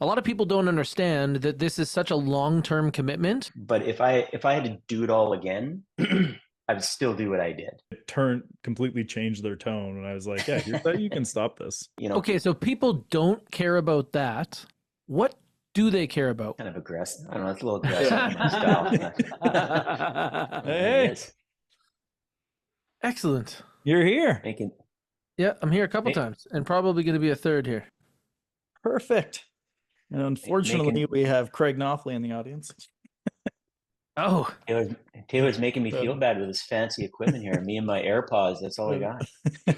A lot of people don't understand that this is such a long-term commitment. But if I had to do it all again, I would still do what I did. It turned completely changed their tone, and I was like, yeah, here's how you can stop this. You know, Okay, so people don't care about that. What do they care about? kind of aggressive. I don't know. It's a little aggressive for my style. It Hey, is. Excellent. you're here. Making Yeah, I'm here a couple make, times and probably going to be a third here. Perfect. And unfortunately, making we have Craig Knopfler in the audience. Oh, Taylor's, Taylor's making me feel So, bad with his fancy equipment here. Me and my AirPods. That's all I uh, got.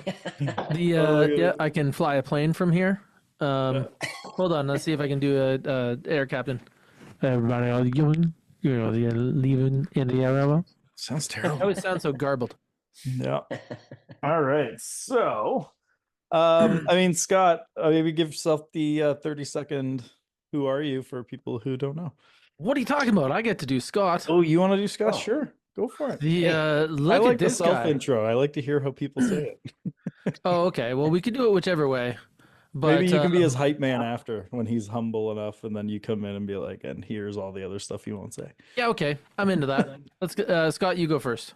oh, yeah, I can fly a plane from here. yeah. Hold on, let's see if I can do a air captain. Everybody, are you going? You're leaving in the air. Sounds I terrible. always sound so garbled. Yeah. All right. So, I mean, Scott, maybe give yourself the 30-second who are you for people who don't know. What are you talking about? I get to do Scott. Oh, you want to do Scott? Oh, Sure. Go for it. The hey, I look at like the this self guy. intro. I like to hear how people say it. Oh, okay. Well, we could do it whichever way, Maybe but you can be his hype man after when he's humble enough, and then you come in and be like, and here's all the other stuff you won't say. yeah, okay. I'm into that. Let's get Scott. You go first.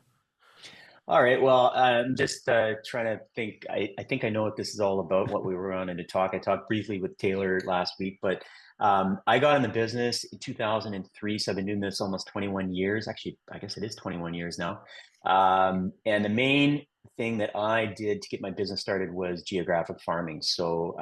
all right. Well, I'm just trying to think. I think I know what this is all about, what we were on to talk. I talked briefly with Taylor last week, but I got in the business in 2003. So I've been doing this almost 21 years. Actually, I guess it is 21 years now. And the main thing that I did to get my business started was geographic farming. So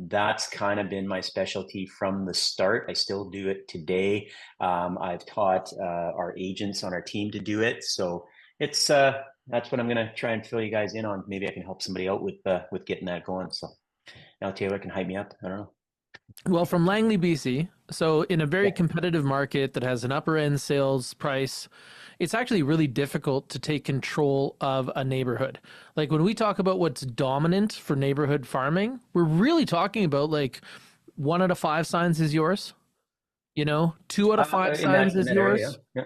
that's kind of been my specialty from the start. I still do it today. I've taught our agents on our team to do it. So it's that's what I'm gonna try and fill you guys in on. Maybe I can help somebody out with getting that going. So now Taylor can hype me up. I don't know. Well, from Langley, BC. So, in a very Yeah. competitive market that has an upper end sales price, it's actually really difficult to take control of a neighborhood. Like when we talk about what's dominant for neighborhood farming, we're really talking about like 1 out of 5 signs is yours. Two out of five In signs that is area. yours. Yeah.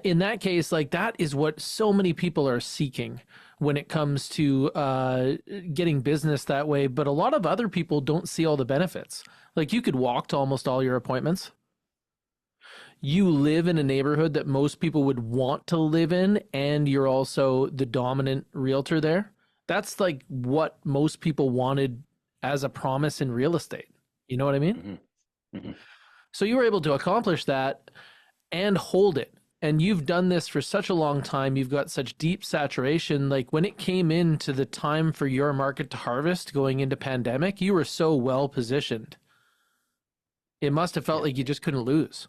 In that case, like that is what so many people are seeking when it comes to getting business that way. But a lot of other people don't see all the benefits. Like you could walk to almost all your appointments. You live in a neighborhood that most people would want to live in, and you're also the dominant realtor there. That's like what most people wanted as a promise in real estate. You know what I mean? Hmm. Hmm. So you were able to accomplish that and hold it. And you've done this for such a long time. You've got such deep saturation. Like when it came into the time for your market to harvest going into pandemic, you were so well positioned. It must have felt Yeah. like you just couldn't lose.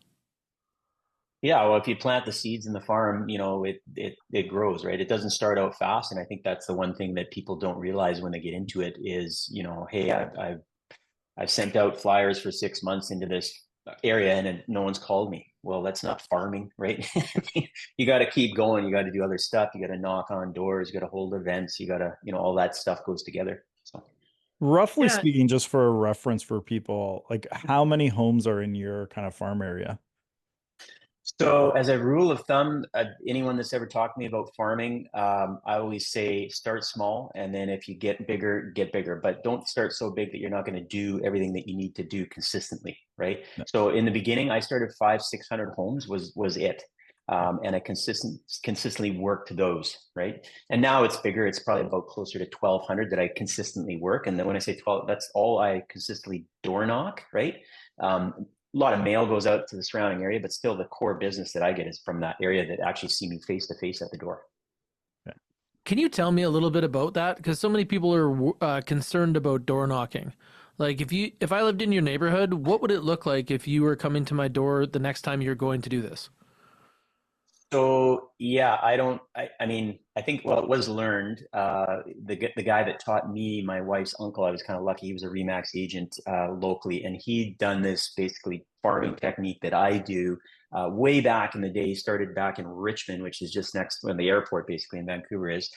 Yeah. Well, if you plant the seeds in the farm, it grows, right? It doesn't start out fast, and I think that's the one thing that people don't realize when they get into it is, hey, I've sent out flyers for 6 months into this area and no one's called me. Well, that's not farming, right? You got to keep going. You got to do other stuff. You got to knock on doors. You got to hold events. You got to, all that stuff goes together. So, Roughly Yeah. speaking, just for a reference for people, like how many homes are in your kind of farm area? so as a rule of thumb, anyone that's ever talked to me about farming, I always say start small, and then if you get bigger, get bigger. But don't start so big that you're not going to do everything that you need to do consistently, right? No. So in the beginning, I started 500-600 homes was it, and I consistently worked those, right? And now it's bigger. It's probably about closer to 1,200 that I consistently work. And then when I say 12, that's all I consistently door knock, right? A lot of mail goes out to the surrounding area, but still the core business that I get is from that area that actually see me face to face at the door. Can you tell me a little bit about that? Because so many people are concerned about door knocking. Like if I lived in your neighborhood, what would it look like if you were coming to my door the next time you're going to do this? So yeah, I don't. I mean, I think well, it was learned. The guy that taught me, my wife's uncle, I was kind of lucky. He was a Remax agent locally, and he'd done this basically farming technique that I do way back in the day. He started back in Richmond, which is just next when the airport, basically in Vancouver is.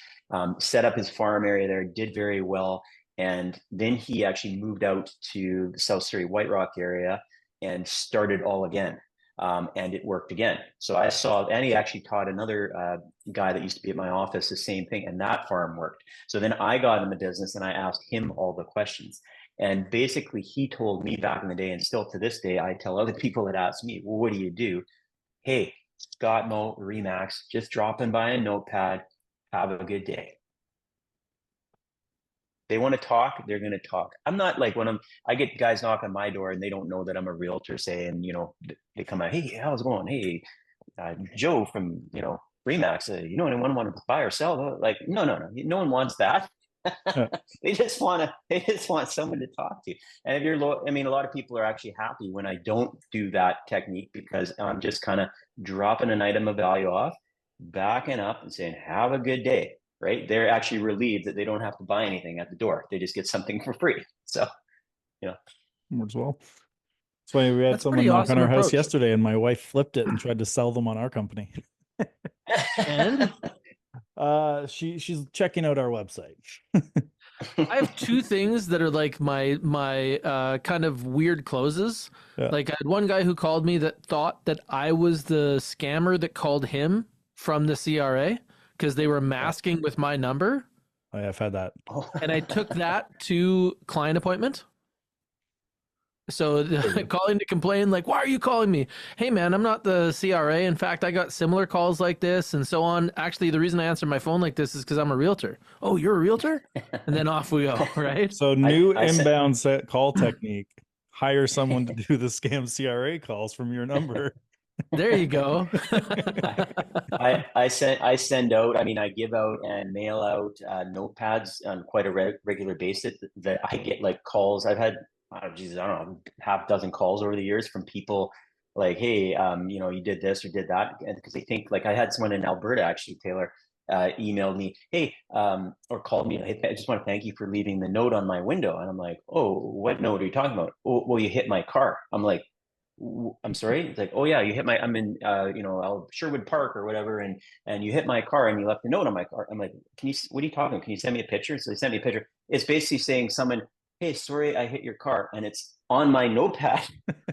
Set up his farm area there, did very well, and then he actually moved out to the South Surrey White Rock area and started all again, and it worked again. So I saw, and he actually taught another guy that used to be at my office the same thing, and that farm worked. So then I got in the business and I asked him all the questions. And basically, he told me back in the day, and still to this day, I tell other people that ask me, well, what do you do? Hey, Scott Mo, Remax, just drop in by a notepad. Have a good day. They want to talk, they're going to talk. I'm not like when I get guys knock on my door and they don't know that I'm a realtor, say, and they come out, hey, how's it going? Hey, Joe from Remax, anyone want to buy or sell? Like, no one wants that. They just want someone to talk to. And if you're low, I mean, a lot of people are actually happy when I don't do that technique, because I'm just kind of dropping an item of value off, backing up and saying, have a good day. Right? They're actually relieved that they don't have to buy anything at the door. They just get something for free. So, as well. That's why we had That's a someone pretty knock on awesome our house approach. yesterday, and my wife flipped it and tried to sell them on our company. And she's checking out our website. I have two things that are like my kind of weird closes. Yeah. Like I had one guy who called me that thought that I was the scammer that called him from the CRA because they were masking with my number. I have had that. And I took that to client appointment. So calling to complain, like, why are you calling me? Hey, man, I'm not the CRA. In fact, I got similar calls like this and so on. Actually, the reason I answer my phone like this is because I'm a realtor. Oh, you're a realtor? And then off we go, right? So new inbound call technique. Hire someone to do the scam CRA calls from your number. There you go. I send out, I mean, I give out and mail out notepads on quite a regular basis that I get like calls. I've had, I don't know, half dozen calls over the years from people like, hey, you did this or did that. And because they think, like, I had someone in Alberta, actually, Taylor, emailed me, hey, or called me, hey, I just want to thank you for leaving the note on my window. And I'm like, oh, what note are you talking about? Oh, well, you hit my car. I'm like, I'm sorry. It's like, oh yeah, you hit my, I'm in, Sherwood Park or whatever. And you hit my car and you left a note on my car. I'm like, what are you talking about? Can you send me a picture? So they sent me a picture. It's basically saying hey, sorry, I hit your car, and it's on my notepad.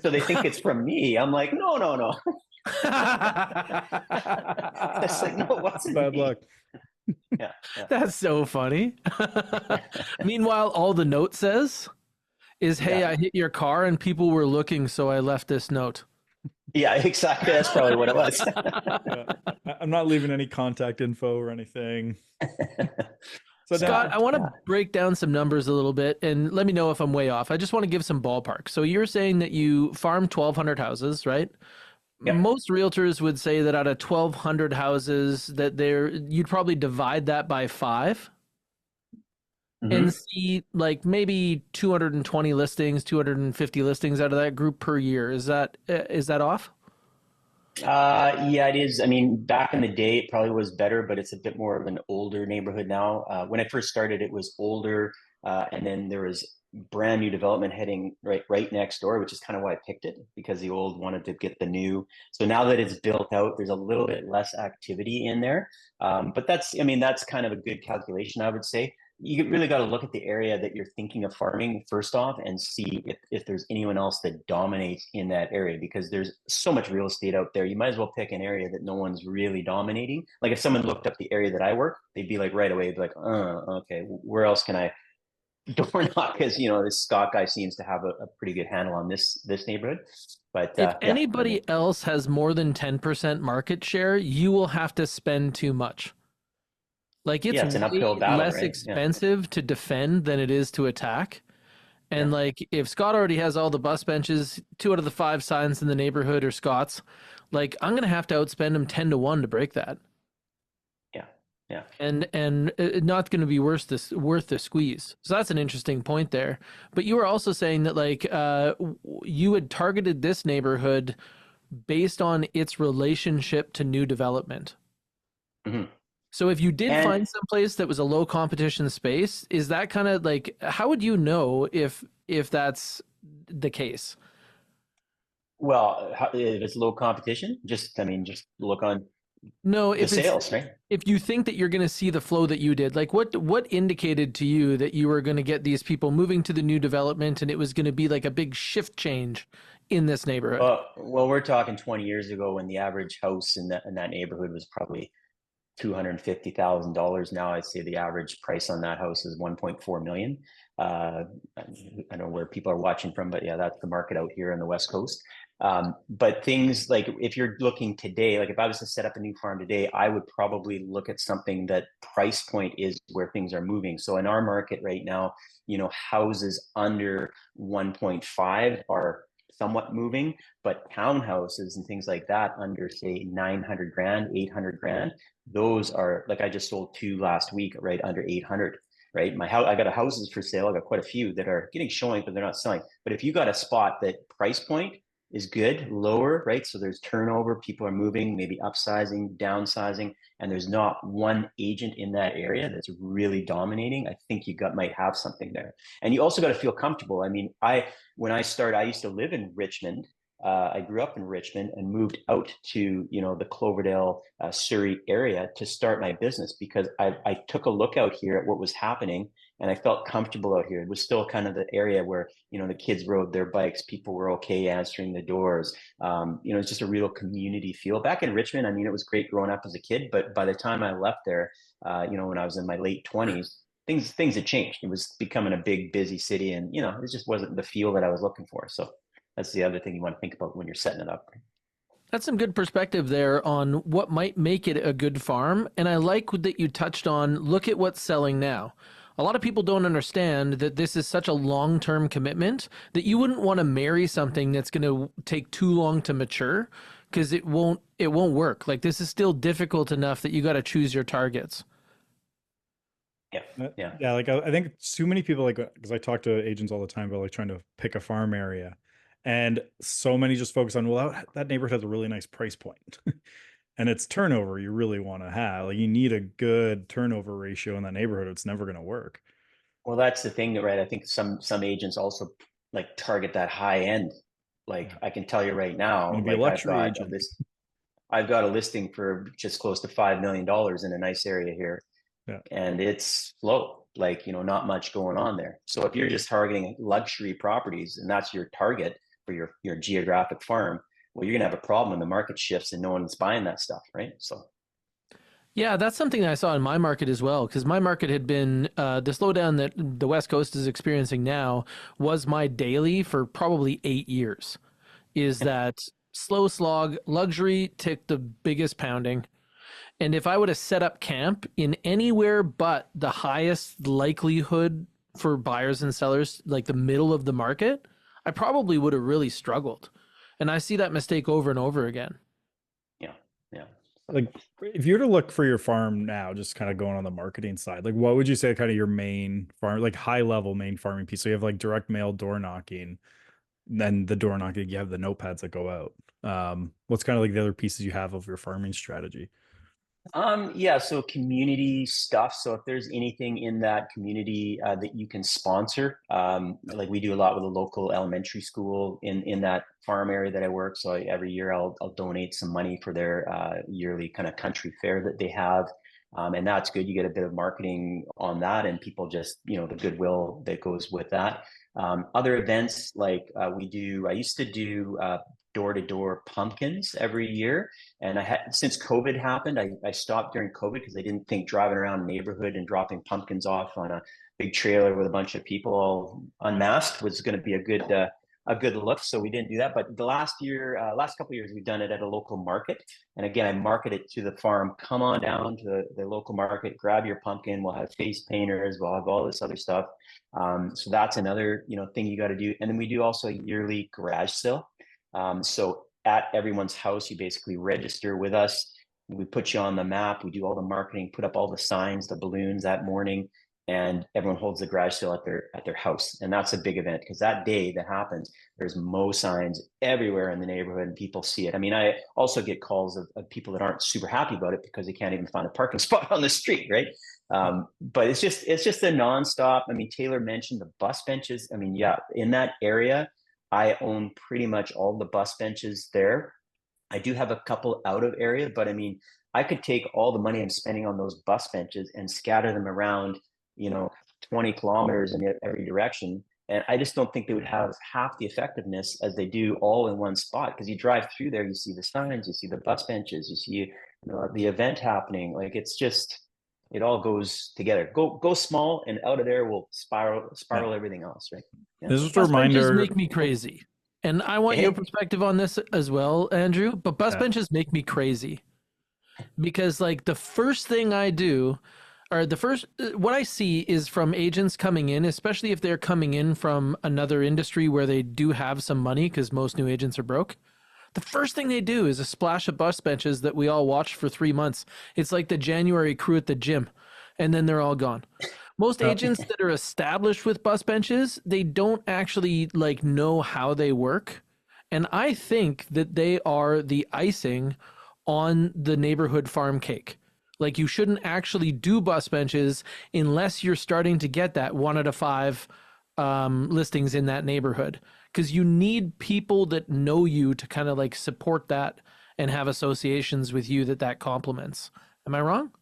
So they think it's from me. I'm like, no. It's like, no, it wasn't Bad me. luck. Yeah. That's so funny. Meanwhile, all the note says is, hey, I hit your car and people were looking, so I left this note. Yeah, exactly. That's probably what it was. I'm not leaving any contact info or anything. So Scott, I want to break down some numbers a little bit and let me know if I'm way off. I just want to give some ballpark. So you're saying that you farm 1,200 houses, right? Yep. Most realtors would say that out of 1,200 houses that you'd probably divide that by 5 and see like maybe 220 listings, 250 listings out of that group per year. Is that off? Yeah, it is. I mean, back in the day, it probably was better, but it's a bit more of an older neighborhood now. When I first started, it was older, and then there was brand new development heading right next door, which is kind of why I picked it, because the old wanted to get the new. So now that it's built out, there's a little bit less activity in there. But that's kind of a good calculation, I would say. You really got to look at the area that you're thinking of farming first off and see if there's anyone else that dominates in that area, because there's so much real estate out there. You might as well pick an area that no one's really dominating. Like if someone looked up the area that I work, they'd be like right away, like, okay, where else can I door knock? Because this Scott guy seems to have a pretty good handle on this neighborhood. But if anybody else has more than 10% market share, you will have to spend too much. Like it's an uphill battle, less right? expensive to defend than it is to attack. And like if Scott already has all the bus benches, 2 out of the 5 signs in the neighborhood are Scott's, like I'm going to have to outspend him 10-1 to break that. Yeah. And not going to be worth the squeeze. So that's an interesting point there. But you were also saying that like you had targeted this neighborhood based on its relationship to new development. Mm-hmm. So if you did find some place that was a low competition space, is that kind of like, how would you know if that's the case? Well, if it's low competition, just look on the sales, right? If you think that you're going to see the flow that you did, like what indicated to you that you were going to get these people moving to the new development and it was going to be like a big shift change in this neighborhood? Well, we're talking 20 years ago when the average house in that neighborhood was probably $250,000 now. I'd say the average price on that house is 1.4 million. I don't know where people are watching from, but yeah, that's the market out here on the West Coast. But things like if you're looking today, like if I was to set up a new farm today, I would probably look at something that price point is where things are moving. So in our market right now, houses under 1.5 are somewhat moving, but townhouses and things like that under say 900 grand, 800 grand, those are, like I just sold 2 last week, right under 800. Right, my house, I got houses for sale. I got quite a few that are getting showing, but they're not selling. But if you got a spot that price point is good, lower, right? So there's turnover, people are moving, maybe upsizing, downsizing, and there's not one agent in that area that's really dominating. I think might have something there. And you also got to feel comfortable. I mean, when I started, I used to live in Richmond. I grew up in Richmond and moved out to the Cloverdale, Surrey area to start my business because I took a look out here at what was happening and I felt comfortable out here. It was still kind of the area where the kids rode their bikes, people were okay answering the doors. It's just a real community feel. Back in Richmond, I mean, it was great growing up as a kid, but by the time I left there, when I was in my late 20s, things had changed. It was becoming a big, busy city, and it just wasn't the feel that I was looking for. So that's the other thing you want to think about when you're setting it up. That's some good perspective there on what might make it a good farm. And I like that you touched on look at what's selling now. A lot of people don't understand that this is such a long-term commitment that you wouldn't want to marry something that's going to take too long to mature because it won't work. Like this is still difficult enough that you got to choose your targets. Yeah. Like I think too many people, like, because I talk to agents all the time about like trying to pick a farm area, and so many just focus on, well, that neighborhood has a really nice price point. And it's turnover you really want to have. Like you need a good turnover ratio in that neighborhood. It's never going to work. Well, that's the thing, right? I think some agents also like target that high end. Like I can tell you right now, Maybe a like luxury agent. I've got a listing for just close to $5 million in a nice area here. Yeah. And it's slow, like, not much going on there. So if you're just targeting luxury properties and that's your target for your geographic farm, well, you're going to have a problem when the market shifts and no one's buying that stuff, right? So Yeah, that's something that I saw in my market as well, because my market had been the slowdown that the West Coast is experiencing now was my daily for probably 8 years. Is that slow slog, luxury took the biggest pounding. And if I would have set up camp in anywhere but the highest likelihood for buyers and sellers, like the middle of the market, I probably would have really struggled. And I see that mistake over and over again. yeah, yeah. Like if you were to look for your farm now, just kind of going on the marketing side, like what would you say kind of your main farm, like high level main farming piece? So you have like direct mail door knocking, then the door knocking, you have the notepads that go out. What's kind of like the other pieces you have of your farming strategy? Yeah, so community stuff. So if there's anything in that community that you can sponsor, like we do a lot with a local elementary school in that farm area that I work. So every year I'll donate some money for their yearly kind of country fair that they have. And that's good. You get a bit of marketing on that, and people just, the goodwill that goes with that. Other events like I used to do door-to-door pumpkins every year. And I had, since COVID happened, I stopped during COVID because I didn't think driving around Neighbourhood and dropping pumpkins off on a big trailer with a bunch of people all unmasked was going to be a good look. So we didn't do that. But the last couple of years, we've done it at a local market. And again, I market it to the farm. Come on down to the local market, grab your pumpkin. We'll have face painters. We'll have all this other stuff. So that's another thing you got to do. And then we do also a yearly garage sale. So at everyone's house, you basically register with us. We put you on the map. We do all the marketing, put up all the signs, the balloons that morning, and everyone holds the garage sale at their house. And that's a big event because that day that happens, there's Mo signs everywhere in the neighborhood and people see it. I mean, I also get calls of people that aren't super happy about it because they can't even find a parking spot on the street, right? But it's just a nonstop. I mean, Taylor mentioned the bus benches. I mean, yeah, in that area, I own pretty much all the bus benches there. I do have a couple out of area, but I mean, I could take all the money I'm spending on those bus benches and scatter them around, 20 kilometers in every direction. And I just don't think they would have half the effectiveness as they do all in one spot. Because you drive through there, you see the signs, you see the bus benches, you see the event happening. Like it's just, it all goes together. Go small, and out of there will Yeah. spiral everything else, right? Yeah. This is a Bus benches reminder. make me crazy. And I want your Hey, perspective on this as well, Andrew. But bus Yeah. benches make me crazy because, like, the first thing I do, or the first, what I see is from agents coming in, especially if they're coming in from another industry where they do have some money, because most new agents are broke. The first thing they do is a splash of bus benches that we all watched for 3 months. It's like the January crew at the gym, and then they're all gone. Most Uh, agents that are established with bus benches, they don't actually like know how they work. And I think that they are the icing on the neighborhood farm cake. Like you shouldn't actually do bus benches unless you're starting to get that 1 out of 5 listings in that neighborhood, because you need people that know you to kind of like support that and have associations with you that complements. Am I wrong?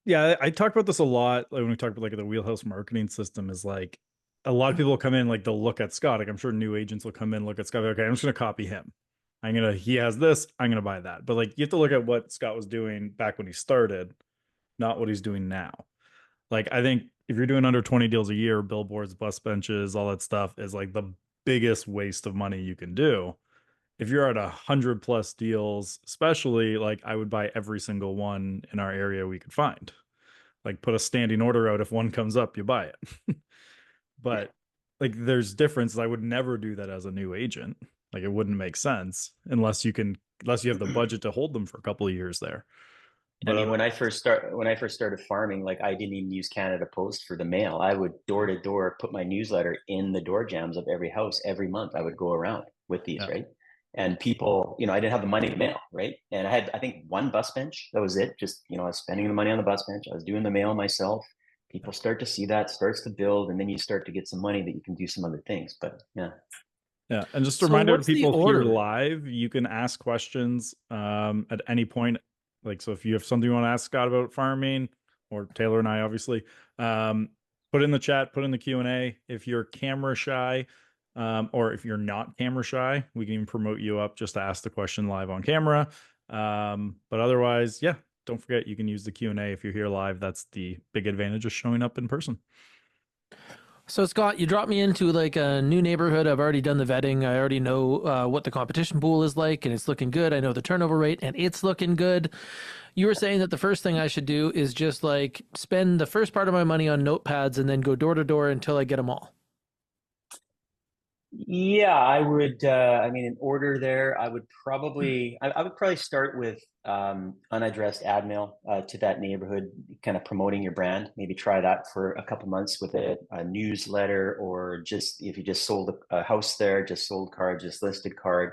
yeah, I talk about this a lot. Like when we talk about like the wheelhouse marketing system is like a lot of people come in, like they'll look at Scott. Like I'm sure new agents will come in, look at Scott. Okay, I'm just gonna copy him. He has this, I'm gonna buy that. But like you have to look at what Scott was doing back when he started, not what he's doing now. Like I think if you're doing under 20 deals a year, billboards, bus benches, all that stuff is like the biggest waste of money you can do. If you're at 100+ deals, especially, like I would buy every single one in our area we could find. Like put a standing order out. If one comes up, you buy it. yeah. But like there's differences. I would never do that as a new agent. Like it wouldn't make sense unless you have the budget to hold them for a couple of years there. I But mean, other, when I first started farming, like I didn't even use Canada Post for the mail. I would door to door put my newsletter in the door jams of every house every month. I would go around with these, yeah, right? And people, I didn't have the money to mail, right? And I think one bus bench. That was it. Just, I was spending the money on the bus bench. I was doing the mail myself. People start to see that, starts to build, and then you start to get some money that you can do some other things. But yeah. yeah. And just a So reminder to what's the people here order? live, you can ask questions at any point. Like, so if you have something you want to ask Scott about farming, or Taylor and I, obviously, put in the chat, put in the Q&A. If you're camera shy, or if you're not camera shy, we can even promote you up just to ask the question live on camera. But otherwise, yeah, don't forget you can use the Q&A if you're here live. That's the big advantage of showing up in person. So Scott, you dropped me into like a new neighborhood. I've already done the vetting. I already know what the competition pool is like, and it's looking good. I know the turnover rate, and it's looking good. You were saying that the first thing I should do is just like spend the first part of my money on notepads and then go door to door until I get them all. Yeah, I would. I mean, in order there, I would probably start with unaddressed ad mail to that neighborhood, kind of promoting your brand. Maybe try that for a couple months with a newsletter, or just if you just sold a house there, just sold card, just listed card,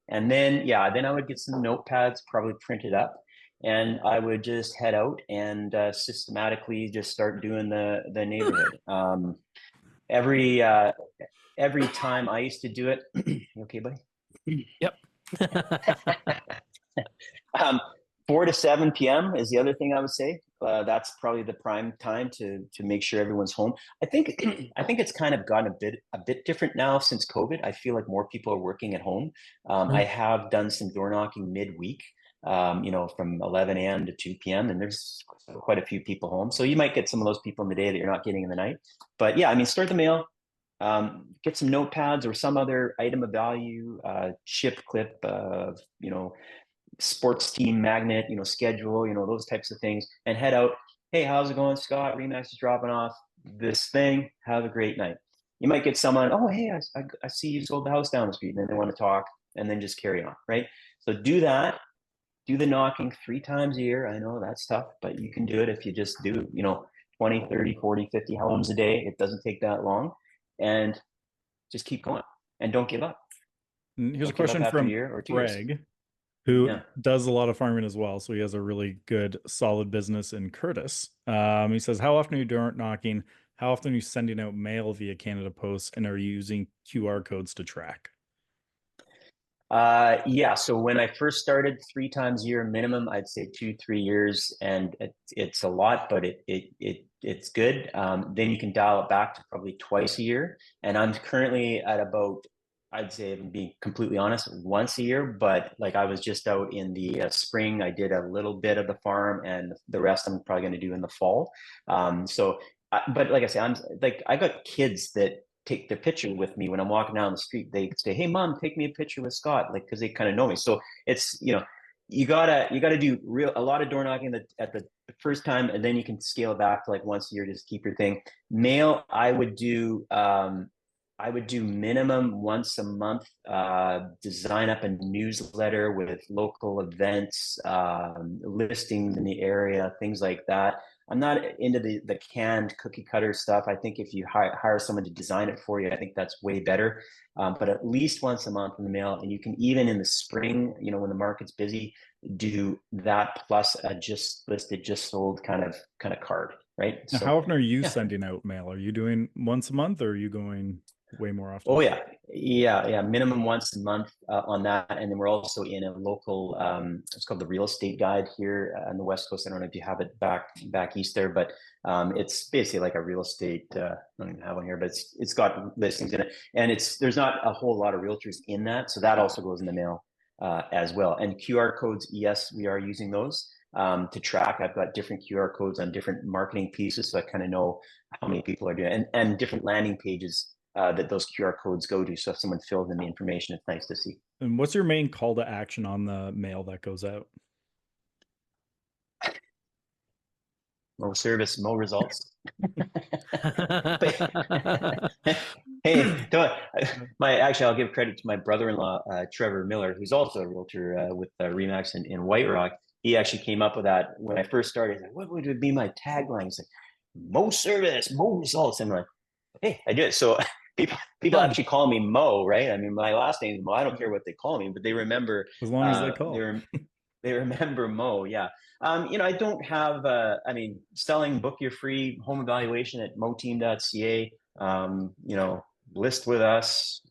and then then I would get some notepads, probably print it up, and I would just head out and systematically just start doing the neighborhood. Every every time I used to do it. You okay, buddy? Yep. 4 to 7 p.m. is the other thing I would say. That's probably the prime time to make sure everyone's home. I think I think it's kind of gotten a bit different now since COVID. I feel like more people are working at home. I have done some door knocking midweek, from 11 a.m. to 2 p.m. and there's quite a few people home. So you might get some of those people in the day that you're not getting in the night. But yeah, I mean, start the mail, get some notepads or some other item of value, chip clip, sports team magnet, schedule, those types of things, and head out. Hey, how's it going, Scott? Remax is dropping off this thing. Have a great night. You might get someone, oh, hey, I see you sold the house down the street, and then they want to talk, and then just carry on, right? So do that. Do the knocking 3 times a year. I know that's tough, but you can do it if you just do, 20, 30, 40, 50 homes a day. It doesn't take that long. And just keep going and don't give up. Here's a Don't give up question after a from year or 2 years. Greg, who Yeah. does a lot of farming as well. So he has a really good, solid business in Curtis. He says, how often are you door knocking? How often are you sending out mail via Canada Post? And are you using QR codes to track? Yeah. So when I first started, 3 times a year minimum, I'd say 2, 3 years, and it's a lot, but it's good. Then you can dial it back to probably twice a year, and I'm currently at about I'd say, if I'm being completely honest, once a year. But like I was just out in the spring, I did a little bit of the farm, and the rest I'm probably going to do in the fall. But like I say, I'm like I got kids that take their picture with me when I'm walking down the street. They say, "Hey, mom, take me a picture with Scott," like because they kind of know me. So it's you gotta do a lot of door knocking at the first time, and then you can scale it back to like once a year. Just keep your thing. Mail, I would do minimum once a month, design up a newsletter with local events, listings in the area, things like that. I'm not into the canned cookie cutter stuff. I think if you hire someone to design it for you, I think that's way better. But at least once a month in the mail, and you can even in the spring, when the market's busy, do that plus a just listed, just sold kind of card, right? Now, how So often are you yeah. sending out mail? Are you doing once a month, or are you going way more Oh often? yeah. Minimum once a month on that, and then we're also in a local. It's called the Real Estate Guide here on the West Coast. I don't know if you have it back east there, but it's basically like a real estate. I don't even have one here, but it's got listings in it, and there's not a whole lot of realtors in that, so that also goes in the mail as well. And QR codes, yes, we are using those to track. I've got different QR codes on different marketing pieces, so I kind of know how many people are doing it, and different landing pages that those QR codes go to. So if someone fills in the information, it's nice to see. And what's your main call to action on the mail that goes out? More service, more results. But hey, actually, I'll give credit to my brother-in-law, Trevor Miller, who's also a realtor with Remax in White Rock. He actually came up with that when I first started. He's like, what would it be my tagline? He's like, more service, more results. And I'm like, hey, I do it. So people Done. actually call me Mo, right? I mean, my last name is Mo. I don't care what they call me, but they remember. As long as they call. They remember Mo. Yeah. I don't have. Selling book your free home evaluation at moteam.ca. List with us.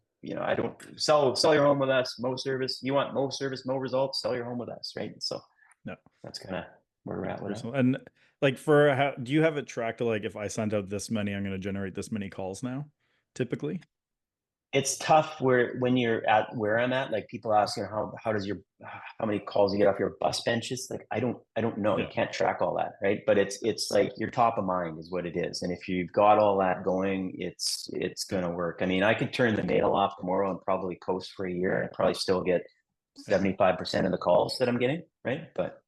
I don't sell your home with us. Mo service. You want Mo service, Mo results. Sell your home with us, right? So No. that's kind of where we're at with it. And like do you have it tracked to like if I send out this many, I'm going to generate this many calls now, typically? It's tough when you're at where I'm at. Like people ask, how many calls you get off your bus benches? Like I don't know. You Yeah. can't track all that, right? But it's like your top of mind is what it is. And if you've got all that going, it's gonna work. I mean, I could turn the mail off tomorrow and probably coast for a year. I probably still get 75% of the calls that I'm getting, right? But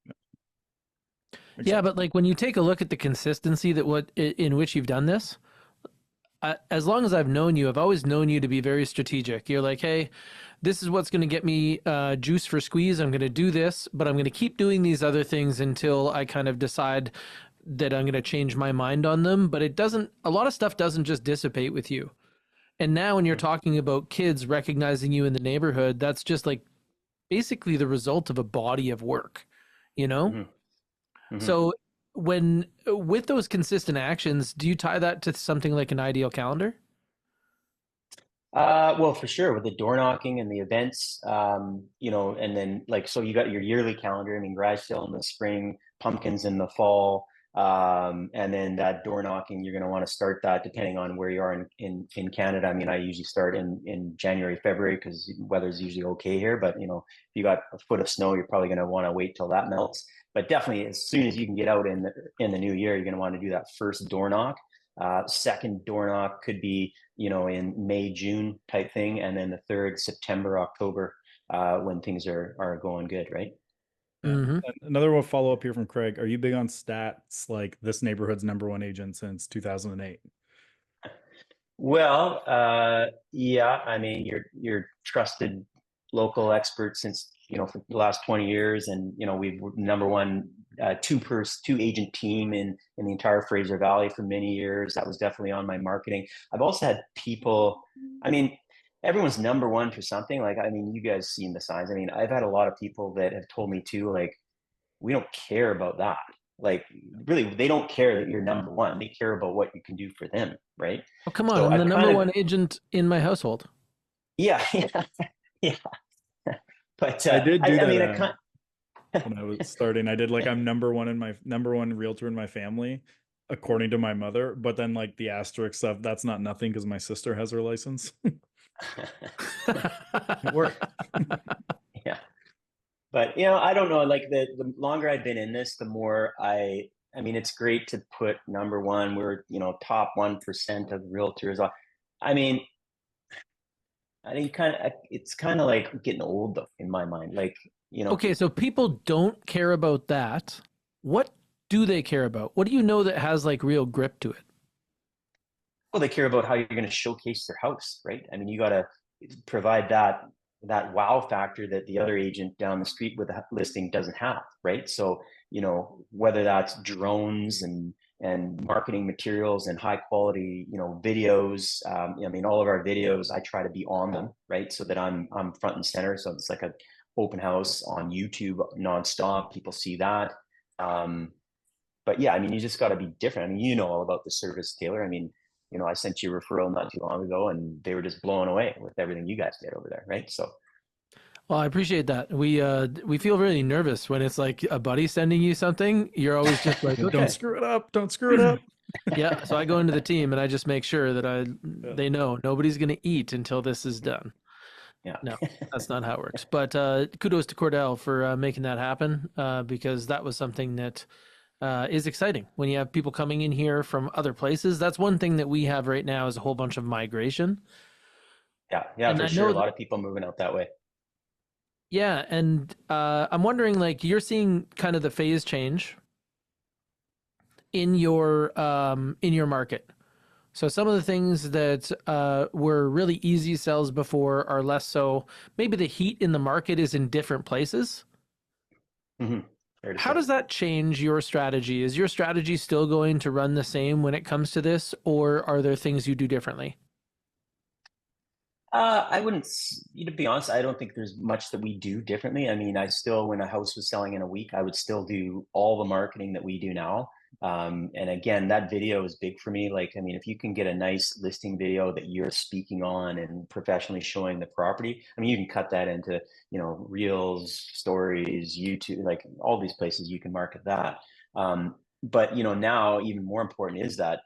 Yeah, but like when you take a look at the consistency in which you've done this, as long as I've known you, I've always known you to be very strategic. You're like, hey, this is what's going to get me juice for squeeze. I'm going to do this, but I'm going to keep doing these other things until I kind of decide that I'm going to change my mind on them. But a lot of stuff doesn't just dissipate with you. And now when you're talking about kids recognizing you in the neighborhood, that's just like basically the result of a body of work, you know? mm-hmm, mm-hmm. So when with those consistent actions, do you tie that to something like an ideal calendar? Well, for sure, with the door knocking and the events, and then like, so you got your yearly calendar. I mean, garage sale in the spring, pumpkins in the fall, and then that door knocking, you're going to want to start that depending on where you are in Canada. I mean, I usually start in January, February because weather's usually okay here. But if you got a foot of snow, you're probably going to want to wait till that melts. But definitely, as soon as you can get out in the new year, you're going to want to do that first door knock. Second door knock could be in May, June type thing, and then the third September, October, when things are going good, right? Yeah. Mm-hmm. And another one follow up here from Craig. Are you big on stats like this neighborhood's #1 agent since 2008? Well, yeah, I mean, you're trusted local expert since for the last 20 years, and we've number one two agent team in the entire Fraser Valley for many years. That was definitely on my marketing. I've also had people. I mean, everyone's number one for something. Like, I mean, you guys seen the signs. I mean, I've had a lot of people that have told me too, like, we don't care about that. Like, really, they don't care that you're number one. They care about what you can do for them, right? Oh, come on. So I'm the I've number kind of, one agent in my household. yeah, yeah, yeah. But I did do I that mean, I can't. when I was starting. I did like I'm number one realtor in my family, according to my mother. But then like the asterisk stuff, that's not nothing because my sister has her license. It worked. Yeah. But I don't know. Like the longer I've been in this, the more I mean, it's great to put number one. We're top 1% of realtors. I mean, I think it's kind of like getting old though, in my mind. Like Okay, so people don't care about that. What do they care about? What do you know that has like real grip to it? well, they care about how you're going to showcase their house, right? I mean, you got to provide that wow factor that the other agent down the street with a listing doesn't have, right? So, whether that's drones and marketing materials and high quality, videos. I mean, all of our videos, I try to be on them, right? So that I'm front and center. So it's like a open house on YouTube nonstop. People see that. But yeah, I mean, you just got to be different. I mean, all about the service, Taylor. I mean, I sent you a referral not too long ago, and they were just blown away with everything you guys did over there, right? So, Well, I appreciate that. We feel really nervous when it's like a buddy sending you something. You're always just like, Don't okay, screw it up. Don't screw it up. yeah. So I go into the team and I just make sure that Yeah. they know nobody's going to eat until this is done. yeah, No, that's not how it works. But kudos to Cordell for making that happen because that was something that is exciting when you have people coming in here from other places. That's one thing that we have right now is a whole bunch of migration. yeah, And for I sure. A know, lot of people moving out that way. yeah, and I'm wondering, like, you're seeing kind of the phase change in your market. So some of the things that were really easy sells before are less so. Maybe the heat in the market is in different places. Mm-hmm. Fair to How say. does that change your strategy? Is your strategy still going to run the same when it comes to this, or are there things you do differently? I wouldn't, to be honest, I don't think there's much that we do differently. I mean, I still, when a house was selling in a week, I would still do all the marketing that we do now. And again, that video is big for me. Like, I mean, if you can get a nice listing video that you're speaking on and professionally showing the property, I mean, you can cut that into, Reels, stories, YouTube, like all these places you can market that. But now even more important is that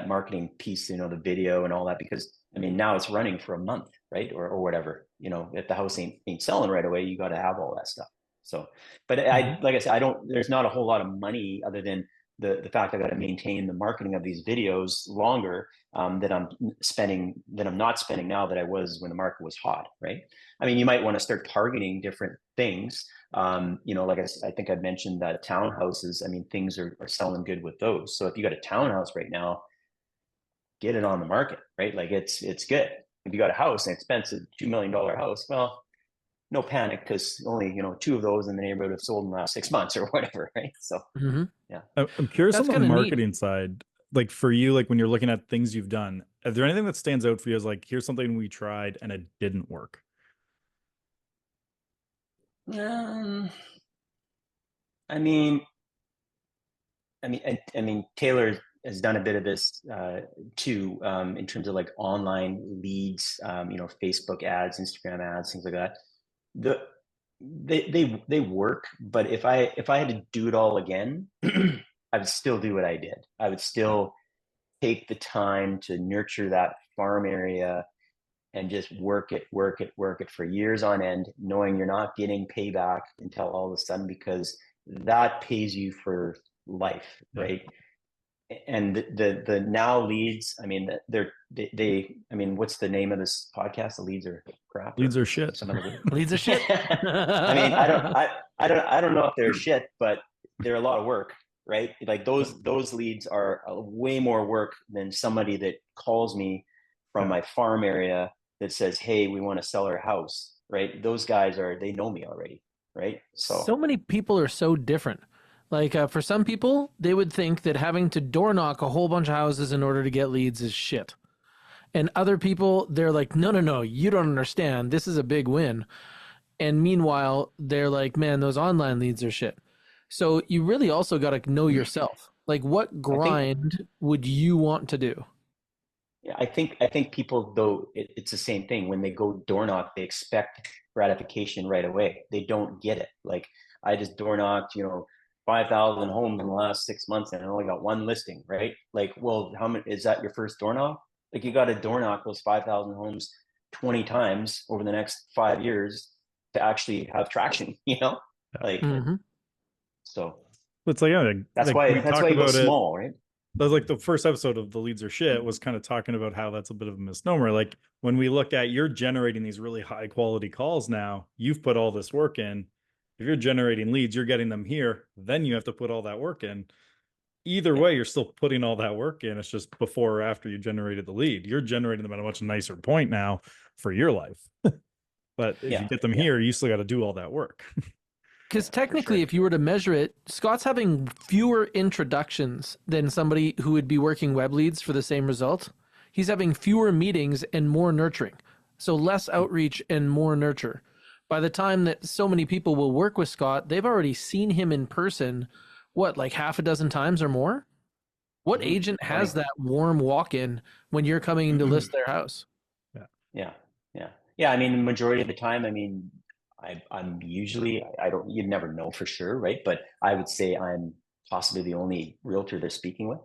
marketing piece, the video and all that, because I mean, now it's running for a month, right? Or whatever, if the house ain't selling right away, you got to have all that stuff. So, but Mhm. like I said, there's not a whole lot of money other than the fact I got to maintain the marketing of these videos longer, that I'm not spending now that I was when the market was hot, right? I mean, you might want to start targeting different things. Like I think I mentioned that townhouses, I mean, things are selling good with those. So if you got a townhouse right now, get it on the market, right? Like it's good. If you got a house, an expensive $2 million house, well, no panic because only two of those in the neighborhood have sold in the last 6 months or whatever, right? So Mhm. yeah. I'm curious on That's the kind of neat. marketing side. Like for you, like when you're looking at things you've done, is there anything that stands out for you as like, here's something we tried and it didn't work? Um, I mean, I mean, Taylor has done a bit of this too, in terms of like online leads, Facebook ads, Instagram ads, things like that. The they work, but if I had to do it all again, I would still do what I did. I would still take the time to nurture that farm area and just work it for years on end, knowing you're not getting payback until all of a sudden, because that pays you for life, Yeah. right? And the now leads, I mean, I mean, what's the name of this podcast? The leads are crap Leads or are shit. some other word. Leads are shit. I mean, I don't know if they're shit, but they're a lot of work, right? Like Yeah. those leads are way more work than somebody that calls me from Yeah. my farm area that says, "Hey, we want to sell our house," right? Those guys they know me already, right? So, So many people are so different. Like for some people, they would think that having to door knock a whole bunch of houses in order to get leads is shit. And other people, they're like, no, no, no, you don't understand. This is a big win. And meanwhile, they're like, man, those online leads are shit. So you really also got to know yourself. Like, what I think grind would you want to do? Yeah, I think people though it's the same thing. When they go door knock, they expect gratification right away. They don't get it. Like I just door knocked, 5,000 homes in the last 6 months, and I only got one listing, right? Like, well, how many is that your first door knock? Like you got to door knock those 5,000 homes 20 times over the next 5 years to actually have traction, like, Mm-hmm. so It's like, yeah, like we that's talk why you go about it. small, right? That's like the first episode of The Leads Are Shit was kind of talking about how that's a bit of a misnomer. Like when we look at you're generating these really high quality calls now, you've put all this work in. If you're generating leads, you're getting them here, then you have to put all that work in. Either way, you're still putting all that work in. It's just before or after you generated the lead. You're generating them at a much nicer point now for your life. But if you Yeah, get them yeah, here, you still got to do all that work. Because yeah, for technically, sure. if you were to measure it, Scott's having fewer introductions than somebody who would be working web leads for the same result. He's having fewer meetings and more nurturing. So less outreach and more nurture. By the time that so many people will work with Scott, they've already seen him in person, what, like half a dozen times or more? What Mhm. agent Plenty. has that warm walk in when you're coming to list their house? Yeah. Yeah, yeah, yeah. I mean, the majority of the time, I mean, I'm usually, I don't, you never know for sure, right? But I would say I'm possibly the only realtor they're speaking with,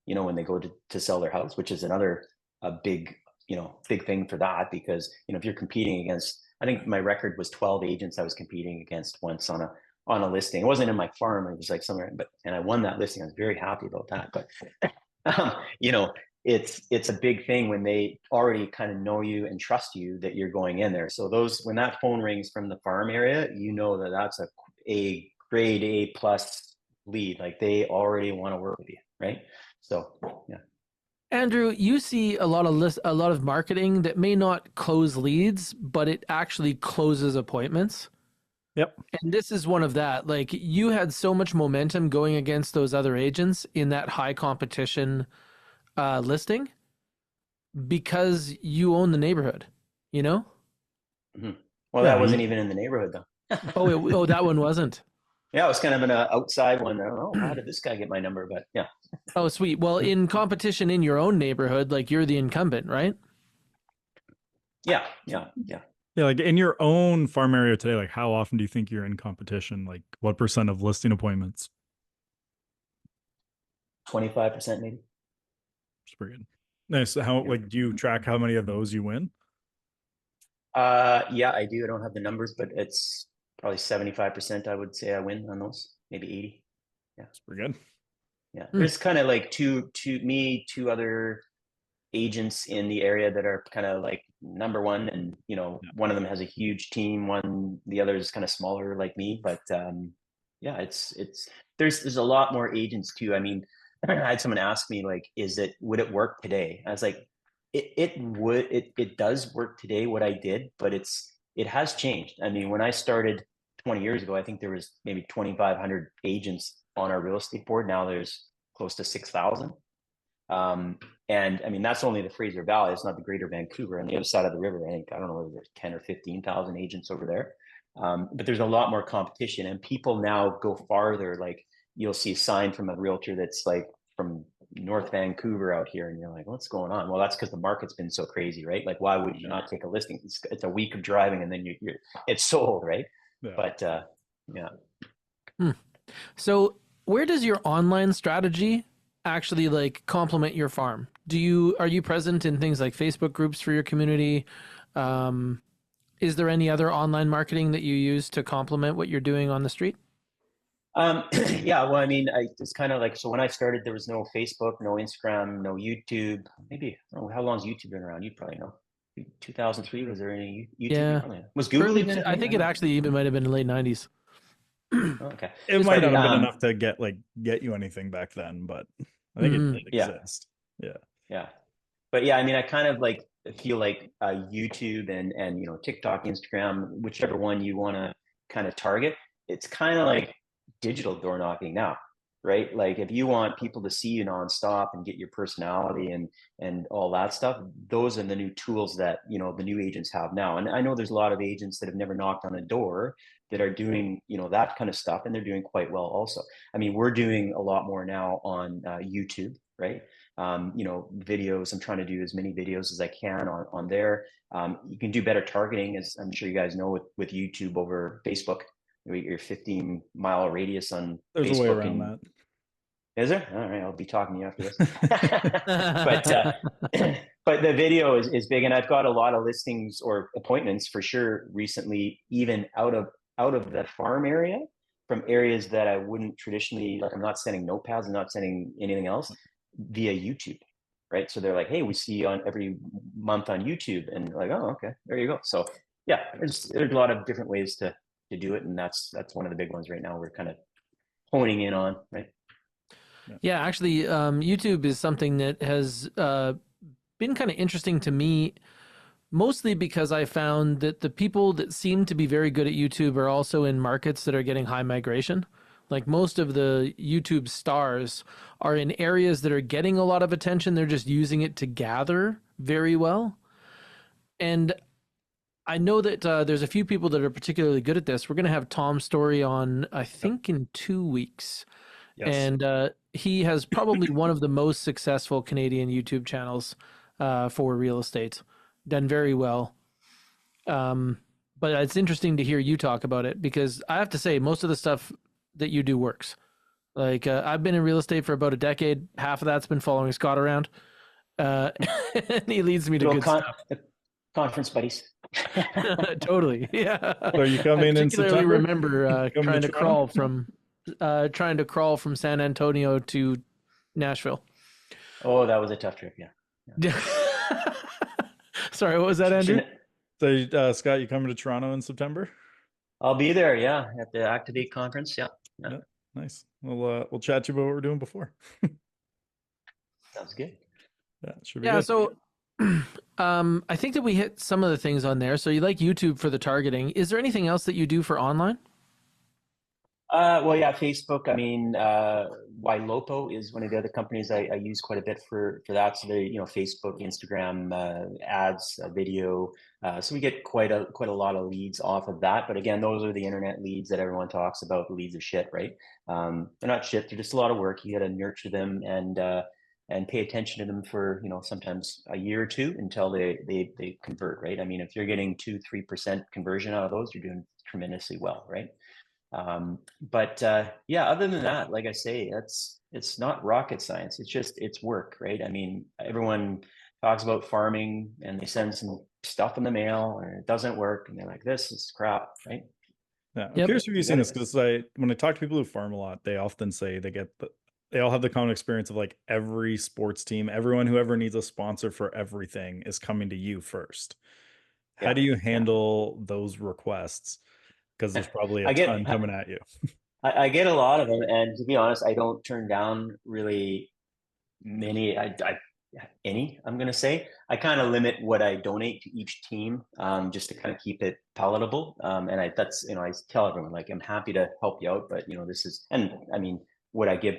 when they go to sell their house, which is another a big, big thing for that, because if you're competing against, I think my record was 12 agents I was competing against once on a listing. It wasn't in my farm; it was like somewhere, and I won that listing. I was very happy about that, but um, you know, it's a big thing when they already kind of know you and trust you that you're going in there. So when that phone rings from the farm area, that that's a grade A plus lead. Like they already want to work with you, right? So yeah. Andrew, you see a lot of marketing that may not close leads, but it actually closes appointments. Yep. And this is one of that. Like you had so much momentum going against those other agents in that high competition listing because you own the neighborhood, you know? Mm-hmm. Well, that Yeah. wasn't even in the neighborhood though. Oh, that one wasn't. Yeah, it was kind of an outside one. I don't know, how did this guy get my number? But yeah, Oh, sweet. Well, in competition in your own neighborhood, like you're the incumbent, right? yeah, yeah, yeah. Yeah. Like in your own farm area today, like how often do you think you're in competition? Like what percent of listing appointments? 25% maybe. It's pretty good. Nice. How, Yeah. like, do you track how many of those you win? Yeah, I do. I don't have the numbers, but it's probably 75%. I would say I win on those, maybe 80. Yeah. It's pretty good. Yeah. Hmm. There's kind of like two other agents in the area that are kind of like number one. And, Yeah. one of them has a huge team. The other is kind of smaller like me, but, yeah, there's a lot more agents too. I mean, I had someone ask me like, would it work today? I was like, it does work today, what I did, but it has changed. I mean, when I started 20 years ago, I think there was maybe 2,500 agents on our real estate board. Now there's close to 6,000. And I mean, that's only the Fraser Valley. It's not the greater Vancouver. On the other side of the river, I don't know whether there's 10 or 15,000 agents over there. But there's a lot more competition, and people now go farther. Like you'll see a sign from a realtor that's like from North Vancouver out here, and you're like, what's going on? Well, that's because the market's been so crazy, right? Like, why would you not take a listing? It's a week of driving, and then it's sold, right? Yeah. But yeah. Hmm. So, where does your online strategy actually like complement your farm? Are you present in things like Facebook groups for your community? Um, is there any other online marketing that you use to complement what you're doing on the street? Yeah, well, I mean, it's kind of like, so when I started, there was no Facebook, no Instagram, no YouTube. Maybe, I don't know, how long's YouTube been around? You'd probably know. 2003, was there any YouTube? You Yeah, probably know. Was Google even a I thing? think I it don't know. actually even might have been the late '90s. Oh, okay. It Just might not But have been enough to get you anything back then, but I think it mm-hmm. did yeah, exist. Yeah. yeah. But yeah, I mean, I kind of like feel like YouTube and TikTok, Instagram, whichever one you want to kind of target, it's kind of like digital door knocking now, right? Like if you want people to see you nonstop and get your personality and all that stuff, those are the new tools that the new agents have now. And I know there's a lot of agents that have never knocked on a door that are doing that kind of stuff, and they're doing quite well also. I mean, we're doing a lot more now on YouTube, right? Videos. I'm trying to do as many videos as I can on there. You can do better targeting, as I'm sure you guys know, with YouTube over Facebook. Your 15-mile radius on There's a way Facebook, around and that. Is there? All right, I'll be talking to you after this. But but the video is big, and I've got a lot of listings or appointments for sure recently, even out of the farm area, from areas that I wouldn't traditionally, like I'm not sending notepads, I'm not sending anything else via YouTube, right? So they're like, hey, we see you on every month on YouTube, and like, oh, okay, there you go. So yeah, there's a lot of different ways to do it, and that's one of the big ones right now we're kind of honing in on, right? Yeah, actually, YouTube is something that has been kind of interesting to me, mostly because I found that the people that seem to be very good at YouTube are also in markets that are getting high migration. Like most of the YouTube stars are in areas that are getting a lot of attention. They're just using it to gather very well. And I know that there's a few people that are particularly good at this. We're going to have Tom Story on, I think, in 2 weeks. Yes. And he has probably one of the most successful Canadian YouTube channels for real estate, done very well. But it's interesting to hear you talk about it because I have to say, most of the stuff that you do works. Like I've been in real estate for about a decade. Half of that's been following Scott around. And he leads me to Little good stuff. conference buddies. Totally. Yeah. So are you I coming in particularly September? remember Coming to Toronto? trying to crawl from San Antonio to Nashville. Oh, that was a tough trip. Yeah. Sorry, what was that, Andrew? So, Scott, you coming to Toronto in September? I'll be there. Yeah, at the Activate conference. Yeah. Yeah, nice. We'll chat to you about what we're doing before. Sounds good. Yeah, should be Yeah, good. so I think that we hit some of the things on there. So you like YouTube for the targeting. Is there anything else that you do for online? Well, yeah, Facebook. I mean, Ylopo is one of the other companies I use quite a bit for that. So they, Facebook, Instagram, ads, video. So we get quite a lot of leads off of that. But again, those are the internet leads that everyone talks about. The leads of shit, right? They're not shit. They're just a lot of work. You got to nurture them and pay attention to them for sometimes a year or two until they convert, right? I mean, if you're getting 2-3% conversion out of those, you're doing tremendously well, right? But yeah, other than that, like I say, it's not rocket science. It's work, right? I mean, everyone talks about farming and they send some stuff in the mail and it doesn't work and they're like, this is crap, right? Yeah, I'm Yep. curious if you've seen this because when I talk to people who farm a lot, they often say they all have the common experience of like every sports team, everyone who ever needs a sponsor for everything is coming to you first. How do you handle those requests? Because there's probably a ton coming at you. I get a lot of them, and to be honest, I don't turn down really many. I'm going to say I kind of limit what I donate to each team, just to kind of keep it palatable. And I tell everyone like I'm happy to help you out, but this is, and I mean, what I give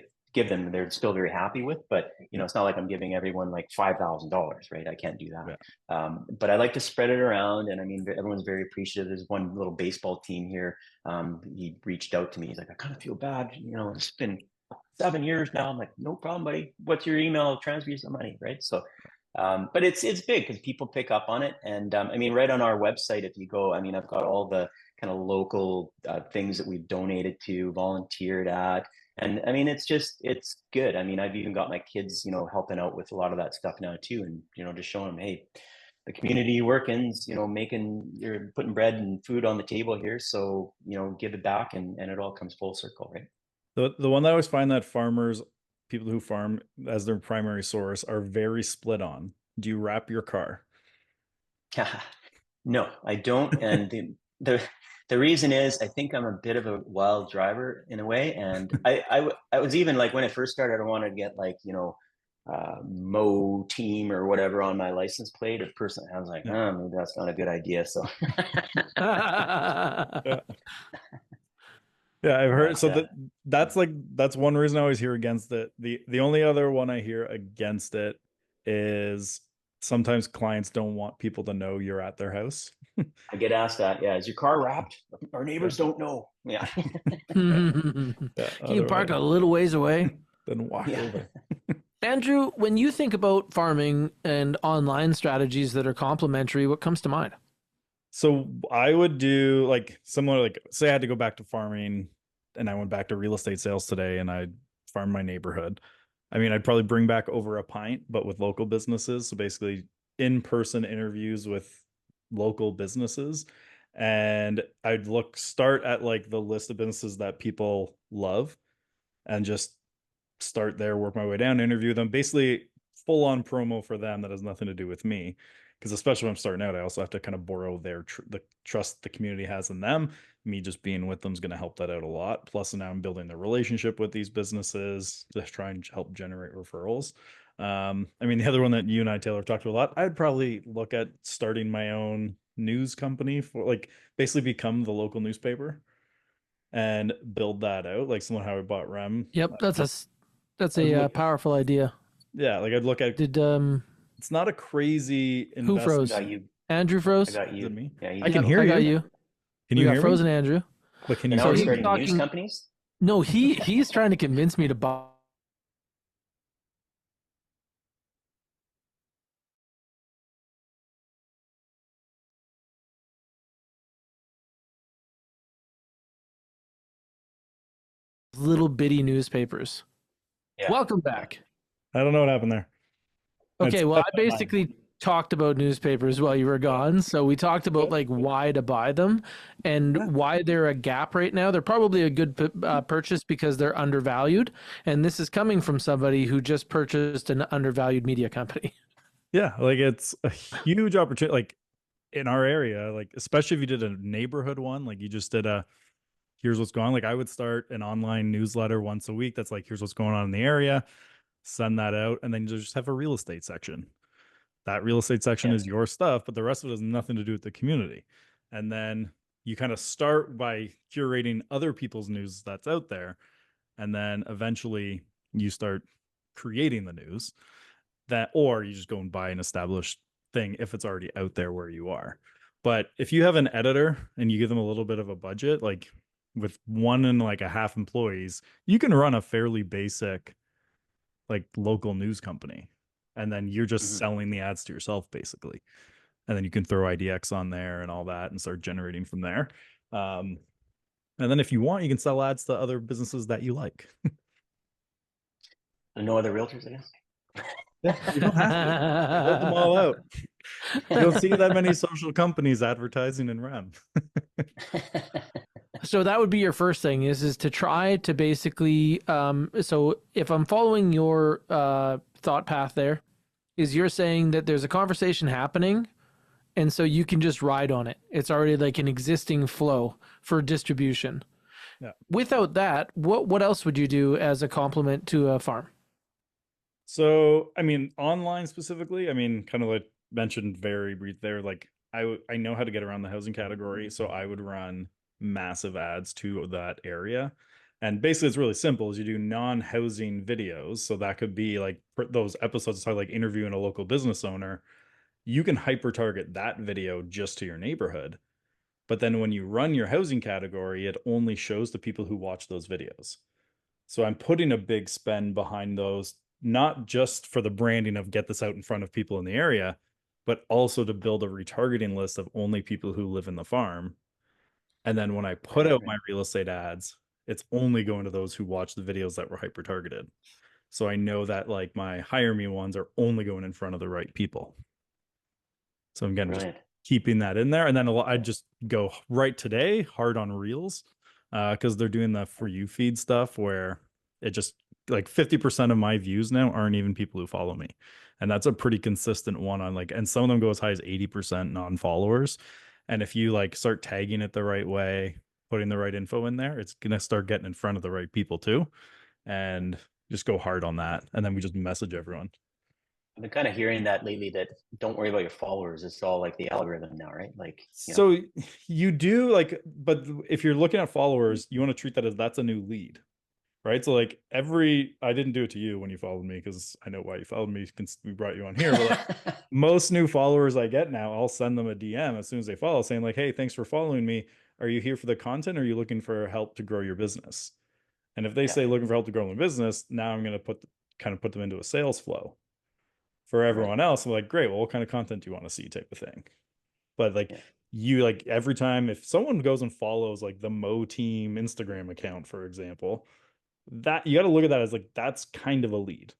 them, they're still very happy with. But it's not like I'm giving everyone like $5,000, right? I can't do that. Yeah. But I like to spread it around, and I mean, everyone's very appreciative. There's one little baseball team here. He reached out to me. He's like, I kind of feel bad. It's been 7 years now. I'm like, no problem, buddy. What's your email? I'll transfer you some money, right? So, but it's big because people pick up on it. And I mean, right on our website, if you go, I mean, I've got all the kind of local things that we've donated to, volunteered at. And I mean, it's good. I mean, I've even got my kids, helping out with a lot of that stuff now too. And, just showing them, hey, the community workings, you're putting bread and food on the table here. So, give it back and it all comes full circle, right? The one that I always find that people who farm as their primary source are very split on. Do you wrap your car? No, I don't. And the reason is I think I'm a bit of a wild driver in a way. And I was even like, when I first started, I wanted to get like, Mo team or whatever on my license plate. At first I was like, oh, maybe that's not a good idea. So Yeah, I've heard. So that's one reason I always hear against it. The only other one I hear against it is sometimes clients don't want people to know you're at their house. I get asked that. Yeah, is your car wrapped? Our neighbors don't know. Yeah. Can you park a little ways away? Then walk over. Andrew, when you think about farming and online strategies that are complementary, what comes to mind? So I would do like similar, like say I had to go back to farming and I went back to real estate sales today and I farm my neighborhood. I mean, I'd probably bring back over a pint, but with local businesses. So basically, in-person interviews with local businesses. And I'd start at like the list of businesses that people love and just start there, work my way down, interview them. Basically, full on promo for them that has nothing to do with me. Because especially when I'm starting out, I also have to kind of borrow the trust the community has in them. Me just being with them is going to help that out a lot. Plus, now I'm building the relationship with these businesses to try and help generate referrals. I mean, the other one that you and I, Taylor, talked to a lot, I'd probably look at starting my own news company for like basically become the local newspaper and build that out, like someone how I bought REM. Yep, that's I'd a look, powerful idea. yeah, like I'd look at. Did It's not a crazy who I froze? investment. got you. Andrew I froze. got Is it you. me? Yeah, I can Yep, hear I got you. you. Can We you got hear me? frozen Andrew. But can and you now So we're see he was me? starting news talking. companies. No, he's trying to convince me to buy little bitty newspapers. Yeah. Welcome Yeah. back. I don't know what happened there. It's Okay, well, left I my mind. basically talked about newspapers while you were gone. So we talked about Okay. like why to buy them and Yeah. why they're a gap right now. They're probably a good purchase because they're undervalued. And this is coming from somebody who just purchased an undervalued media company. Yeah, like it's a huge opportunity. Like in our area, like especially if you did a neighborhood one, like you just did a here's what's going on. Like I would start an online newsletter once a week that's like here's what's going on in the area, send that out, and then you just have a real estate section. That real estate section Yeah. is your stuff, but the rest of it has nothing to do with the community. And then you kind of start by curating other people's news that's out there. And then eventually you start creating the news that, or you just go and buy an established thing if it's already out there where you are. But if you have an editor and you give them a little bit of a budget, like with one and like a half employees, you can run a fairly basic like local news company. And then you're just Hmm. selling the ads to yourself basically. And then you can throw IDX on there and all that and start generating from there. Um, and then if you want, you can sell ads to other businesses that you like. And no other realtors, I Yeah, you don't have to. I built them all So out. You don't see that many social companies advertising in REM. guess. that would be your first thing is to try to basically so if I'm following your thought path there, is you're saying that there's a conversation happening and so you can just ride on it. It's already like an existing flow for distribution. Yeah. Without that, what else would you do as a complement to a farm? So, I mean, online specifically, I mean, kind of like mentioned very brief there, like I know how to get around the housing category, so I would run massive ads to that area. And basically it's really simple is you do non-housing videos. So that could be like those episodes talk like interviewing a local business owner. You can hyper target that video just to your neighborhood. But then when you run your housing category, it only shows the people who watch those videos. So I'm putting a big spend behind those, not just for the branding of get this out in front of people in the area, but also to build a retargeting list of only people who live in the farm. And then when I put Right. out Right. my real estate ads, it's only going to those who watch the videos that were hyper targeted. So I know that like my hire me ones are only going in front of the right people. So again, just Brilliant. keeping that in there. And then I just go right today hard on reels because they're doing the for you feed stuff where it just like 50% of my views now aren't even people who follow me. And that's a pretty consistent one on like, and some of them go as high as 80% non-followers. And if you like start tagging it the right way, putting the right info in there, it's going to start getting in front of the right people too. And just go hard on that. And then we just message everyone. I've been kind of hearing that lately that don't worry about your followers. It's all like the algorithm now, right? So you do like, but if you're looking at followers, you want to treat that as that's a new lead, right? So like I didn't do it to you when you followed me because I know why you followed me since we brought you on here. But like most new followers I get now, I'll send them a DM as soon as they follow saying like, hey, thanks for following me. Are you here for the content or are you looking for help to grow your business? And if they Yeah. say looking for help to grow my business, now I'm going to kind of put them into a sales flow. For Right. everyone else, I'm like, great, well, what kind of content do you want to see type of thing? But like Yeah. you like every time if someone goes and follows like the Mo Team Instagram account, for example, that you got to look at that as like, that's kind of a lead.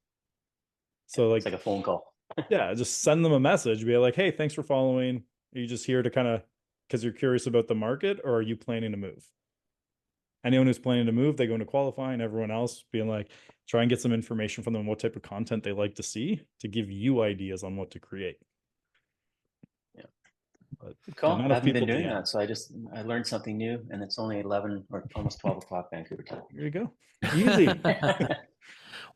So It's like a phone call. yeah, just send them a message, be like, hey, thanks for following. Are you just here to kind of, because you're curious about the market, or are you planning to move? Anyone who's planning to move, they go into qualifying. Everyone else being like, try and get some information from them, what type of content they like to see, to give you ideas on what to create. Yeah. But Cool. not I enough haven't been people doing DM. that, so I learned something new, and it's only 11 or almost 12 o'clock Vancouver time. There you go. Easy.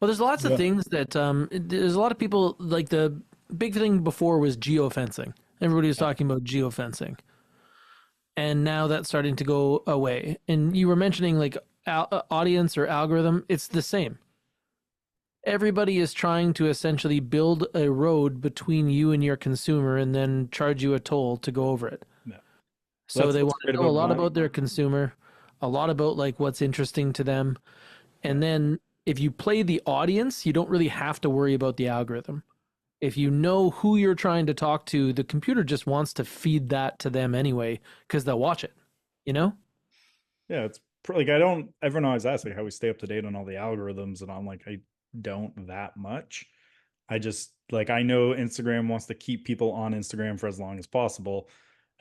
Well, there's lots of Yeah. things that there's a lot of people like the big thing before was geofencing. Everybody was talking about geofencing, and now that's starting to go away. And you were mentioning like audience or algorithm. It's the same. Everybody is trying to essentially build a road between you and your consumer, and then charge you a toll to go over it. Yeah. So That's they what's want great to know a about lot my, about their consumer, a lot about like what's interesting to them. And then if you play the audience, you don't really have to worry about the algorithm. If you know who you're trying to talk to, the computer just wants to feed that to them anyway because they'll watch it, you know? yeah, it's like, I don't, everyone always asks like how we stay up to date on all the algorithms, and I'm like, I don't that much. I just like, I know Instagram wants to keep people on Instagram for as long as possible,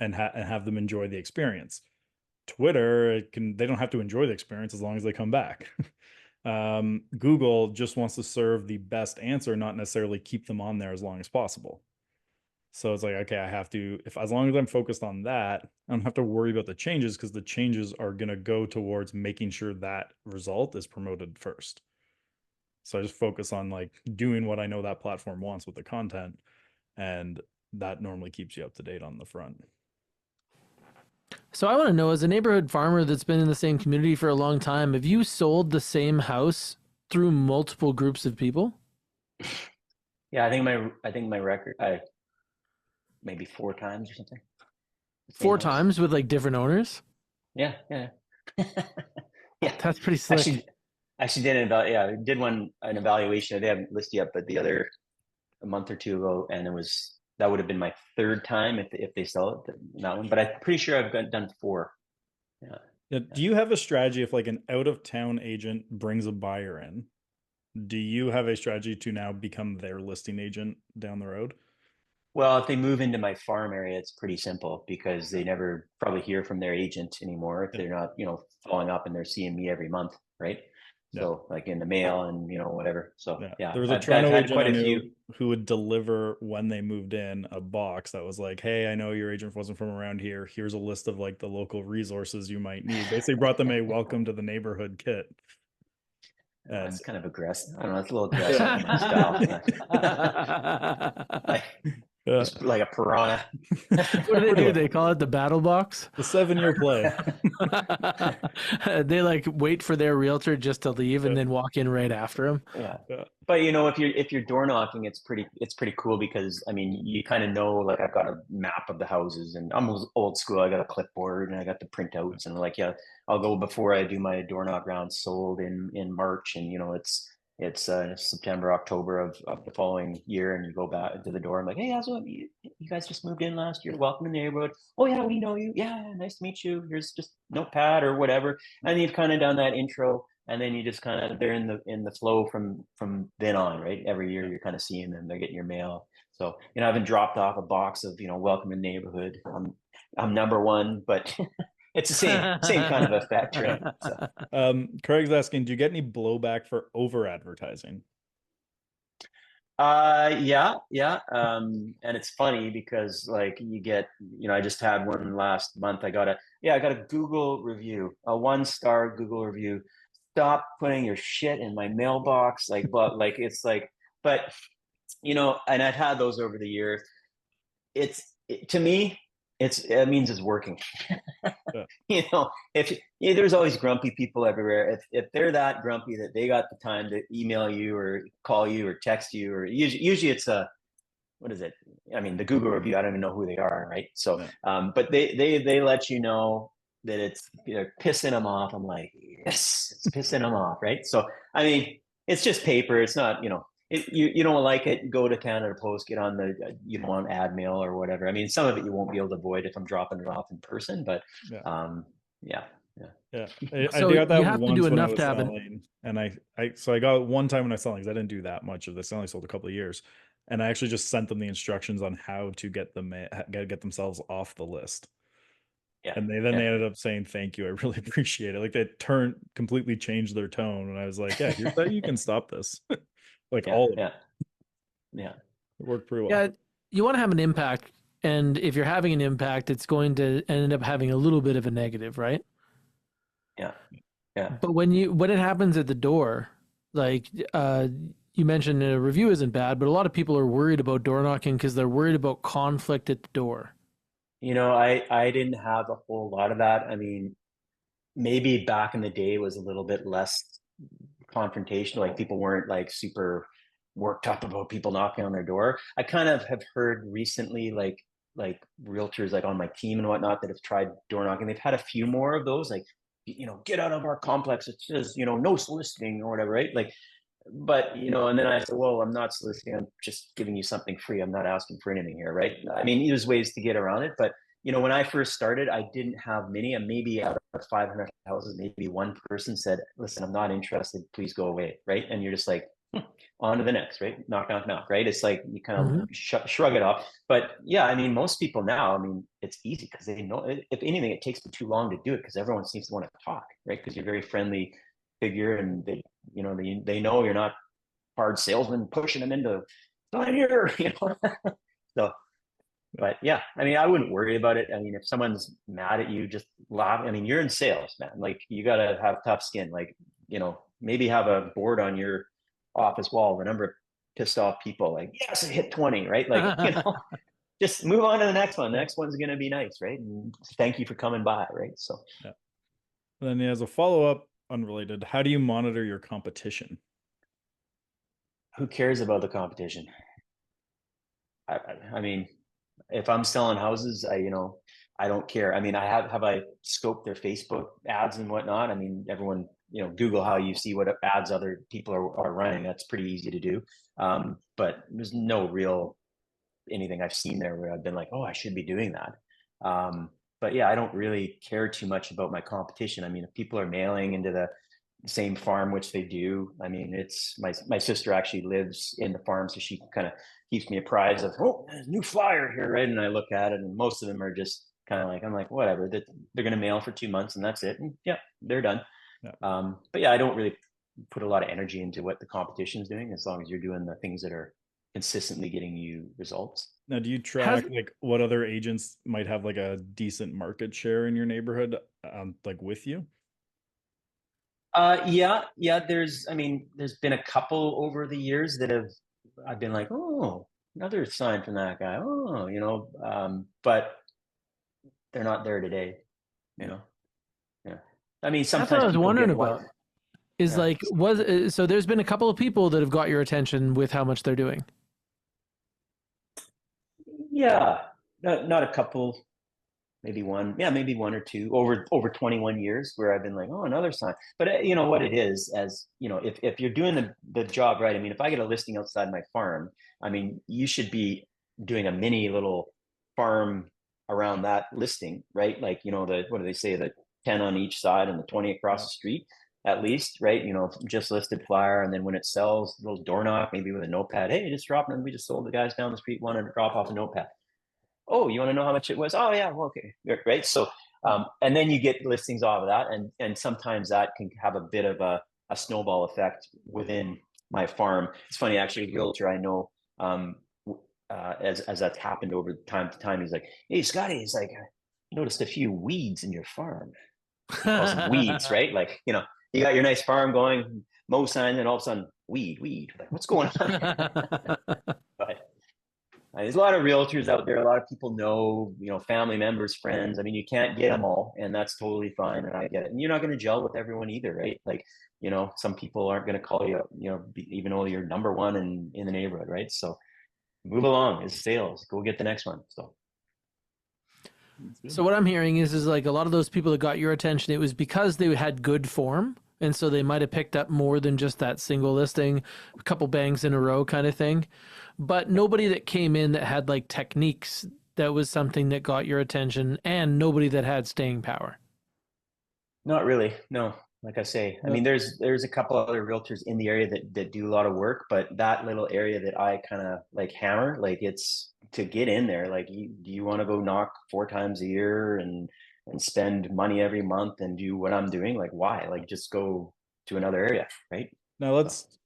and, and have them enjoy the experience. Twitter, they don't have to enjoy the experience as long as they come back. Google just wants to serve the best answer, not necessarily keep them on there as long as possible. So it's like, okay, I have to, if as long as I'm focused on that, I don't have to worry about the changes, because the changes are going to go towards making sure that result is promoted first. So I just focus on like doing what I know that platform wants with the content, and that normally keeps you up to date on the front. So I want to know, as a neighborhood farmer that's been in the same community for a long time, have you sold the same house through multiple groups of people? Yeah, I think my record, I maybe 4 times or something. The same Four house. times with like different owners? Yeah, yeah. Yeah. That's pretty slick. Actually did I did an evaluation. They haven't listed yet, but the other a month or two ago, and that would have been my third time if they sell it, that one. But I'm pretty sure I've done 4. Yeah. Yeah. Do you have a strategy if like an out of town agent brings a buyer in? Do you have a strategy to now become their listing agent down the road? Well, if they move into my farm area, it's pretty simple because they never probably hear from their agent anymore if they're not, following up and they're seeing me every month, right? Yeah. So like in the mail and whatever. So yeah, There was a I've Toronto had agent quite I a knew few. who would deliver, when they moved in, a box that was like, hey, I know your agent wasn't from around here. Here's a list of like the local resources you might need. Basically brought them a welcome to the neighborhood kit. Oh, And it's kind of aggressive. I don't know. It's a little aggressive for my style. Like, just like a piranha. What do they do? They call it the battle box. the 7-year play. They like wait for their realtor just to leave and then walk in right after him. Yeah. Yeah. But if you're door knocking, it's pretty cool because I mean you kind of know, like I've got a map of the houses and I'm old school. I got a clipboard and I got the printouts and like, yeah, I'll go before I do my door knock round sold in March, and it's September, October of the following year, and you go back to the door. I'm like, hey, you guys just moved in last year. Welcome to the neighborhood. Oh yeah, we know you. Yeah, nice to meet you. Here's just notepad or whatever, and you've kind of done that intro, and then you just kind of they're in the flow from then on, right? Every year you're kind of seeing them, they're getting your mail. So I haven't dropped off a box of welcome to the neighborhood. I'm number one, but it's the same kind of effect, right? So. Craig's asking, do you get any blowback for over advertising? Yeah. And it's funny because like you get, I just had one last month. I got a Google review, a 1-star Google review. Stop putting your shit in my mailbox. But it's like, but and I've had those over the years. To me, it means it's working. Yeah. If there's always grumpy people everywhere. If they're that grumpy that they got the time to email you or call you or text you, or usually it's what is it? I mean, the Google review, I don't even know who they are, right? So, but they let you know that it's pissing them off. I'm like, yes, it's pissing them off, right? So, I mean, it's just paper. It's not, you don't like it, go to Canada Post, get on you don't want ad mail or whatever. I mean, some of it you won't be able to avoid if I'm dropping it off in person, but Yeah. yeah, Yeah, I So got you that have to do once when I enough to was have an. selling, and so I got one time when I was selling because I didn't do that much of this. I only sold a couple of years, and I actually just sent them the instructions on how to get get themselves off the list. Yeah. And they ended up saying thank you. I really appreciate it. Like they completely changed their tone, and I was like, yeah, here's how you can stop this. Like Yeah. all of Yeah. it. Yeah. It worked pretty well. Yeah, you want to have an impact, and if you're having an impact, it's going to end up having a little bit of a negative, right? Yeah. Yeah. But when it happens at the door, like you mentioned, a review isn't bad, but a lot of people are worried about door knocking because they're worried about conflict at the door. I didn't have a whole lot of that. I mean, maybe back in the day was a little bit less confrontational. Like people weren't like super worked up about people knocking on their door. I kind of have heard recently, like realtors like on my team and whatnot that have tried door knocking. They've had a few more of those, like get out of our complex. It says no soliciting or whatever, right? Like, but and then I said, well, I'm not soliciting. I'm just giving you something free. I'm not asking for anything here, right? I mean, there's ways to get around it, but when I first started, I didn't have many, and maybe out of 500 houses, maybe one person said, listen, I'm not interested, please go away, right? And you're just like, on to the next, right? Knock, knock, knock, right? It's like you kind of Mm-hmm. shrug it off. But yeah, I mean, most people now, I mean, it's easy because they know, if anything, it takes them too long to do it because everyone seems to want to talk, right? Because you're a very friendly figure, and they know you're not hard salesman pushing them into sign here, So, but yeah, I mean, I wouldn't worry about it. I mean, if someone's mad at you, just laugh. I mean, you're in sales, man. Like you got to have tough skin. Like, maybe have a board on your office wall, the number of pissed off people. Like, yes, I hit 20, right? Like, just move on to the next one. The next one's going to be nice, right? And thank you for coming by, right? So, Yeah. And then as a follow-up, unrelated, how do you monitor your competition? who cares about the competition? I mean, if I'm selling houses, I don't care. I mean, have I scoped their Facebook ads and whatnot? I mean, everyone, Google how you see what ads other people are running. That's pretty easy to do. But there's no real anything I've seen there where I've been like, oh, I should be doing that. But yeah, I don't really care too much about my competition. I mean, if people are mailing into the same farm, which they do. I mean, it's my sister actually lives in the farm, so she kind of keeps me apprised of, oh, there's a new flyer here, right? And I look at it, and most of them are just kind of like, I'm like, whatever, that they're going to mail for 2 months, and that's it. And yeah, they're done. Yeah. But yeah, I don't really put a lot of energy into what the competition is doing, as long as you're doing the things that are consistently getting you results. Now, do you track like what other agents might have like a decent market share in your neighborhood, like with you? Yeah. I mean, there's been a couple over the years that I've been like, oh, another sign from that guy. Oh, but they're not there today, you know? Yeah. I mean, That's what sometimes I was people wondering get one. about. Is Yeah. like so there's been a couple of people that have got your attention with how much they're doing. Yeah. Not a couple, maybe one. Yeah, maybe one or two over 21 years where I've been like, oh, another sign. But you know what it is, as if you're doing the job right. I mean, if I get a listing outside my farm, I mean, you should be doing a mini little farm around that listing, right? Like, what do they say, the 10 on each side and the 20 across the street at least, right? Just listed flyer. And then when it sells, a little door knock, maybe with a notepad. Hey, just dropping, we just sold the guys down the street, wanted to drop off a notepad. Oh, you want to know how much it was? Oh yeah, well, okay, right. So, and then you get listings off of that, and sometimes that can have a bit of a snowball effect within my farm. It's funny, actually, a realtor I know, as that's happened over time to time, he's like, hey, Scotty, he's like, I noticed a few weeds in your farm. He calls them weeds, right? Like, you got your nice farm going, mow sign, and all of a sudden, weed. Like, what's going on? But there's a lot of realtors out there. A lot of people know, family members, friends. I mean, you can't get them all, and that's totally fine. And I get it. And you're not going to gel with everyone either, right? Like, some people aren't going to call you, even though you're number one in the neighborhood, right? So move along. It's sales. Go get the next one. So what I'm hearing is like a lot of those people that got your attention, it was because they had good form. And so they might have picked up more than just that single listing, a couple bangs in a row kind of thing. But nobody that came in that had like techniques, that was something that got your attention, and nobody that had staying power. Not really. No. Like I say, I Uh, mean, there's a couple other realtors in the area that do a lot of work, but that little area that I kind of like hammer, like it's to get in there. Like, do you want to go knock 4 times a year and spend money every month and do what I'm doing? Like, why? Like, just go to another area, right? Now So, let's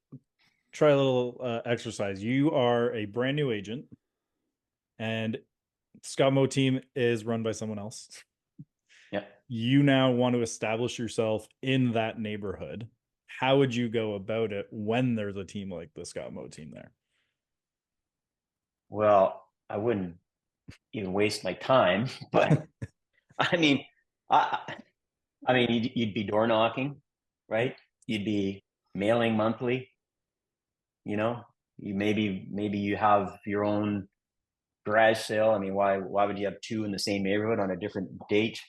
try a little exercise. You are a brand new agent, and Scott Mo team is run by someone else. yeah. You now want to establish yourself in that neighborhood. How would you go about it when there's a team like the Scott Mo team there? Well, I wouldn't even waste my time, but I mean, I I mean, you'd be door knocking, right? You'd be mailing monthly, you know. You maybe you have your own garage sale. I mean, why would you have two in the same neighborhood on a different date?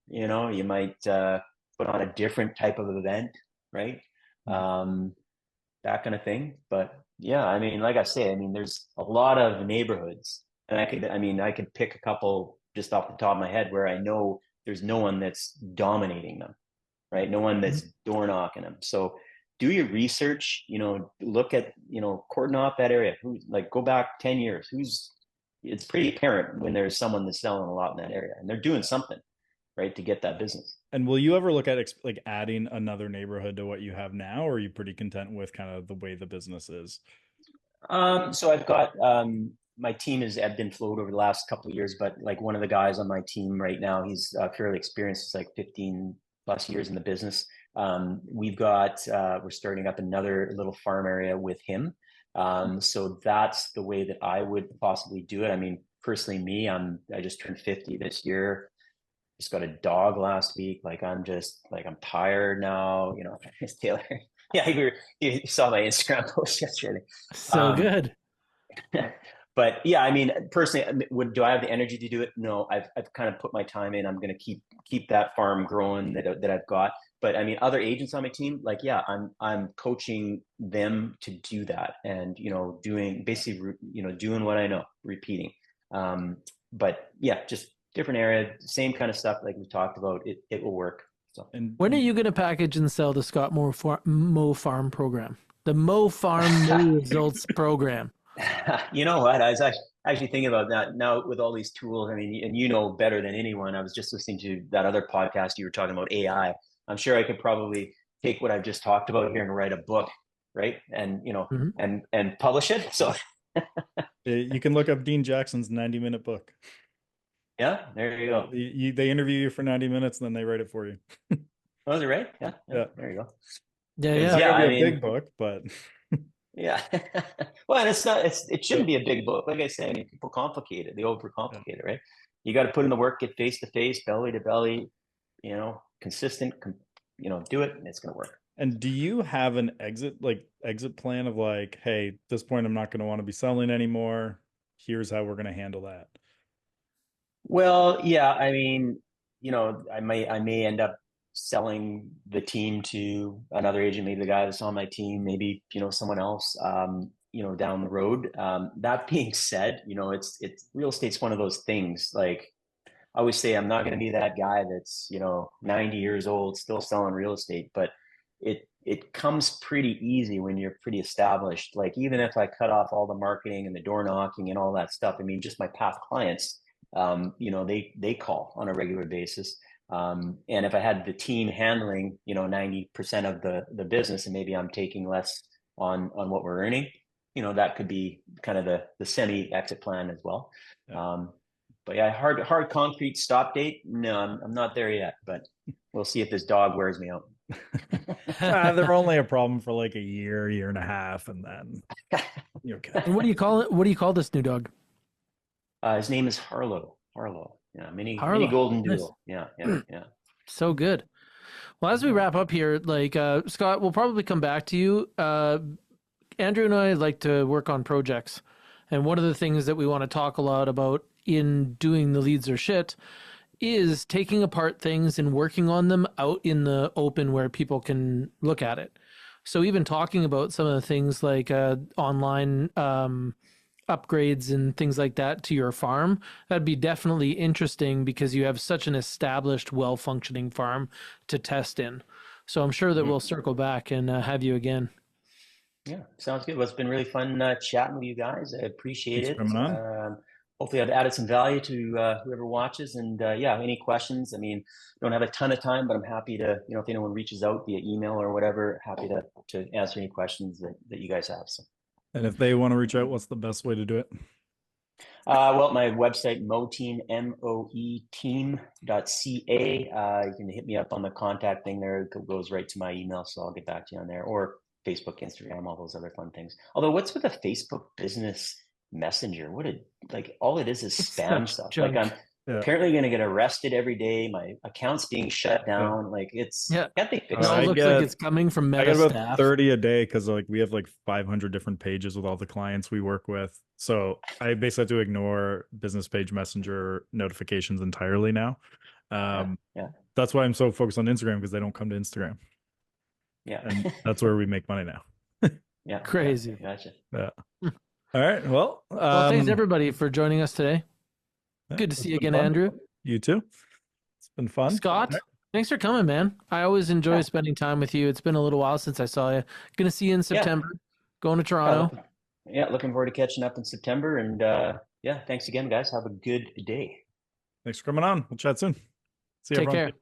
You know, you might put on a different type of event, right? Um, that kind of thing. But yeah, I mean, like I say, I mean, there's a lot of neighborhoods, and I could pick a couple just off the top of my head where I know there's no one that's dominating them, right? No one that's door knocking them. So do your research, look at, cordon off that area. Who, like, go back 10 years. It's pretty apparent when there's someone that's selling a lot in that area and they're doing something, right, to get that business. And will you ever look at like adding another neighborhood to what you have now, or are you pretty content with kind of the way the business is? So I've got my team has ebbed and flowed over the last couple of years, but like one of the guys on my team right now, he's fairly experienced. He's like 15 plus years in the business. We're starting up another little farm area with him. So that's the way that I would possibly do it. I mean, personally, I just turned 50 this year. Just got a dog last week. Like I'm tired now. Taylor. Yeah, you saw my Instagram post yesterday. So Um, good. but yeah, I mean, personally, do I have the energy to do it? No, I've kind of put my time in. I'm going to keep that farm growing that I've got. But I mean, other agents on my team, like, yeah, I'm coaching them to do that, and doing basically, doing what I know, repeating. But yeah, just different area, same kind of stuff like we talked about. It will work. So. And When are you going to package and sell the Scott Mo Farm program? The Mo Farm Mo Results program. You know what? I was actually thinking about that now with all these tools. I mean, and you know better than anyone. I was just listening to that other podcast you were talking about AI. I'm sure I could probably take what I've just talked about here and write a book, right? And Mhm. and publish it. So you can look up Dean Jackson's 90-minute book. yeah, there you go. They interview you for 90 minutes and then they write it for you. Was it right? Yeah, Yeah. there you go. Yeah, It's yeah. not Yeah, gonna I be a mean, big book, but yeah. Well, and it shouldn't be a big book. Like I say, I mean, people complicate it. They overcomplicate it, right? You got to put in the work, get face to face, belly to belly, consistent, do it, and it's going to work. And do you have an exit plan of like, hey, at this point I'm not going to want to be selling anymore. Here's how we're going to handle that. Well, yeah, I mean, I may end up selling the team to another agent, maybe the guy that's on my team, maybe, someone else, down the road. That being said, it's real estate's one of those things. Like, I always say I'm not going to be that guy that's 90 years old still selling real estate, but it comes pretty easy when you're pretty established. Like, even if I cut off all the marketing and the door knocking and all that stuff, I mean, just my past clients, they call on a regular basis. And if I had the team handling 90% of the business, and maybe I'm taking less on what we're earning, that could be kind of the semi exit plan as well. Yeah. But yeah, hard concrete stop date. No, I'm not there yet, but we'll see if this dog wears me out. They're only a problem for like a year and a half, and then you're okay. And what do you call it? What do you call this new dog? His name is Harlow. Yeah, mini Harlow. golden Nice. doodle. Yeah. So good. Well, as we wrap up here, like Scott, we'll probably come back to you. Andrew and I like to work on projects, and one of the things that we want to talk a lot about in doing the leads or shit is taking apart things and working on them out in the open where people can look at it. So even talking about some of the things like online upgrades and things like that to your farm, that'd be definitely interesting because you have such an established, well-functioning farm to test in. So I'm sure that we'll circle back and have you again. Yeah, sounds good. Well, it's been really fun chatting with you guys. I appreciate Thanks for it. coming on. Hopefully, I've added some value to whoever watches. And yeah, any questions? I mean, don't have a ton of time, but I'm happy to, if anyone reaches out via email or whatever, happy to answer any questions that you guys have. So. And if they want to reach out, what's the best way to do it? Well, my website, moteam, MOE team.ca. You can hit me up on the contact thing there. It goes right to my email, so I'll get back to you on there. Or Facebook, Instagram, all those other fun things. Although, what's with a Facebook business messenger? All it is spam stuff. Junk. Like I'm apparently going to get arrested every day. My account's being shut down. Yeah. Like can't they fix it all looks like it's coming from Meta I get about staff. 30 a day because we have like 500 different pages with all the clients we work with. So I basically have to ignore business page messenger notifications entirely now. Yeah. That's why I'm so focused on Instagram, because they don't come to Instagram. Yeah. And that's where we make money now. Yeah. Crazy. Gotcha. Yeah. All right. Well, thanks everybody for joining us today. Good to see you again, fun. Andrew. You too. It's been fun. Scott, thanks for coming, man. I always enjoy spending time with you. It's been a little while since I saw you. Gonna see you in September. Going to Toronto. Looking forward to catching up in September. And thanks again, guys. Have a good day. Thanks for coming on. We'll chat soon. See you, Take everyone. care.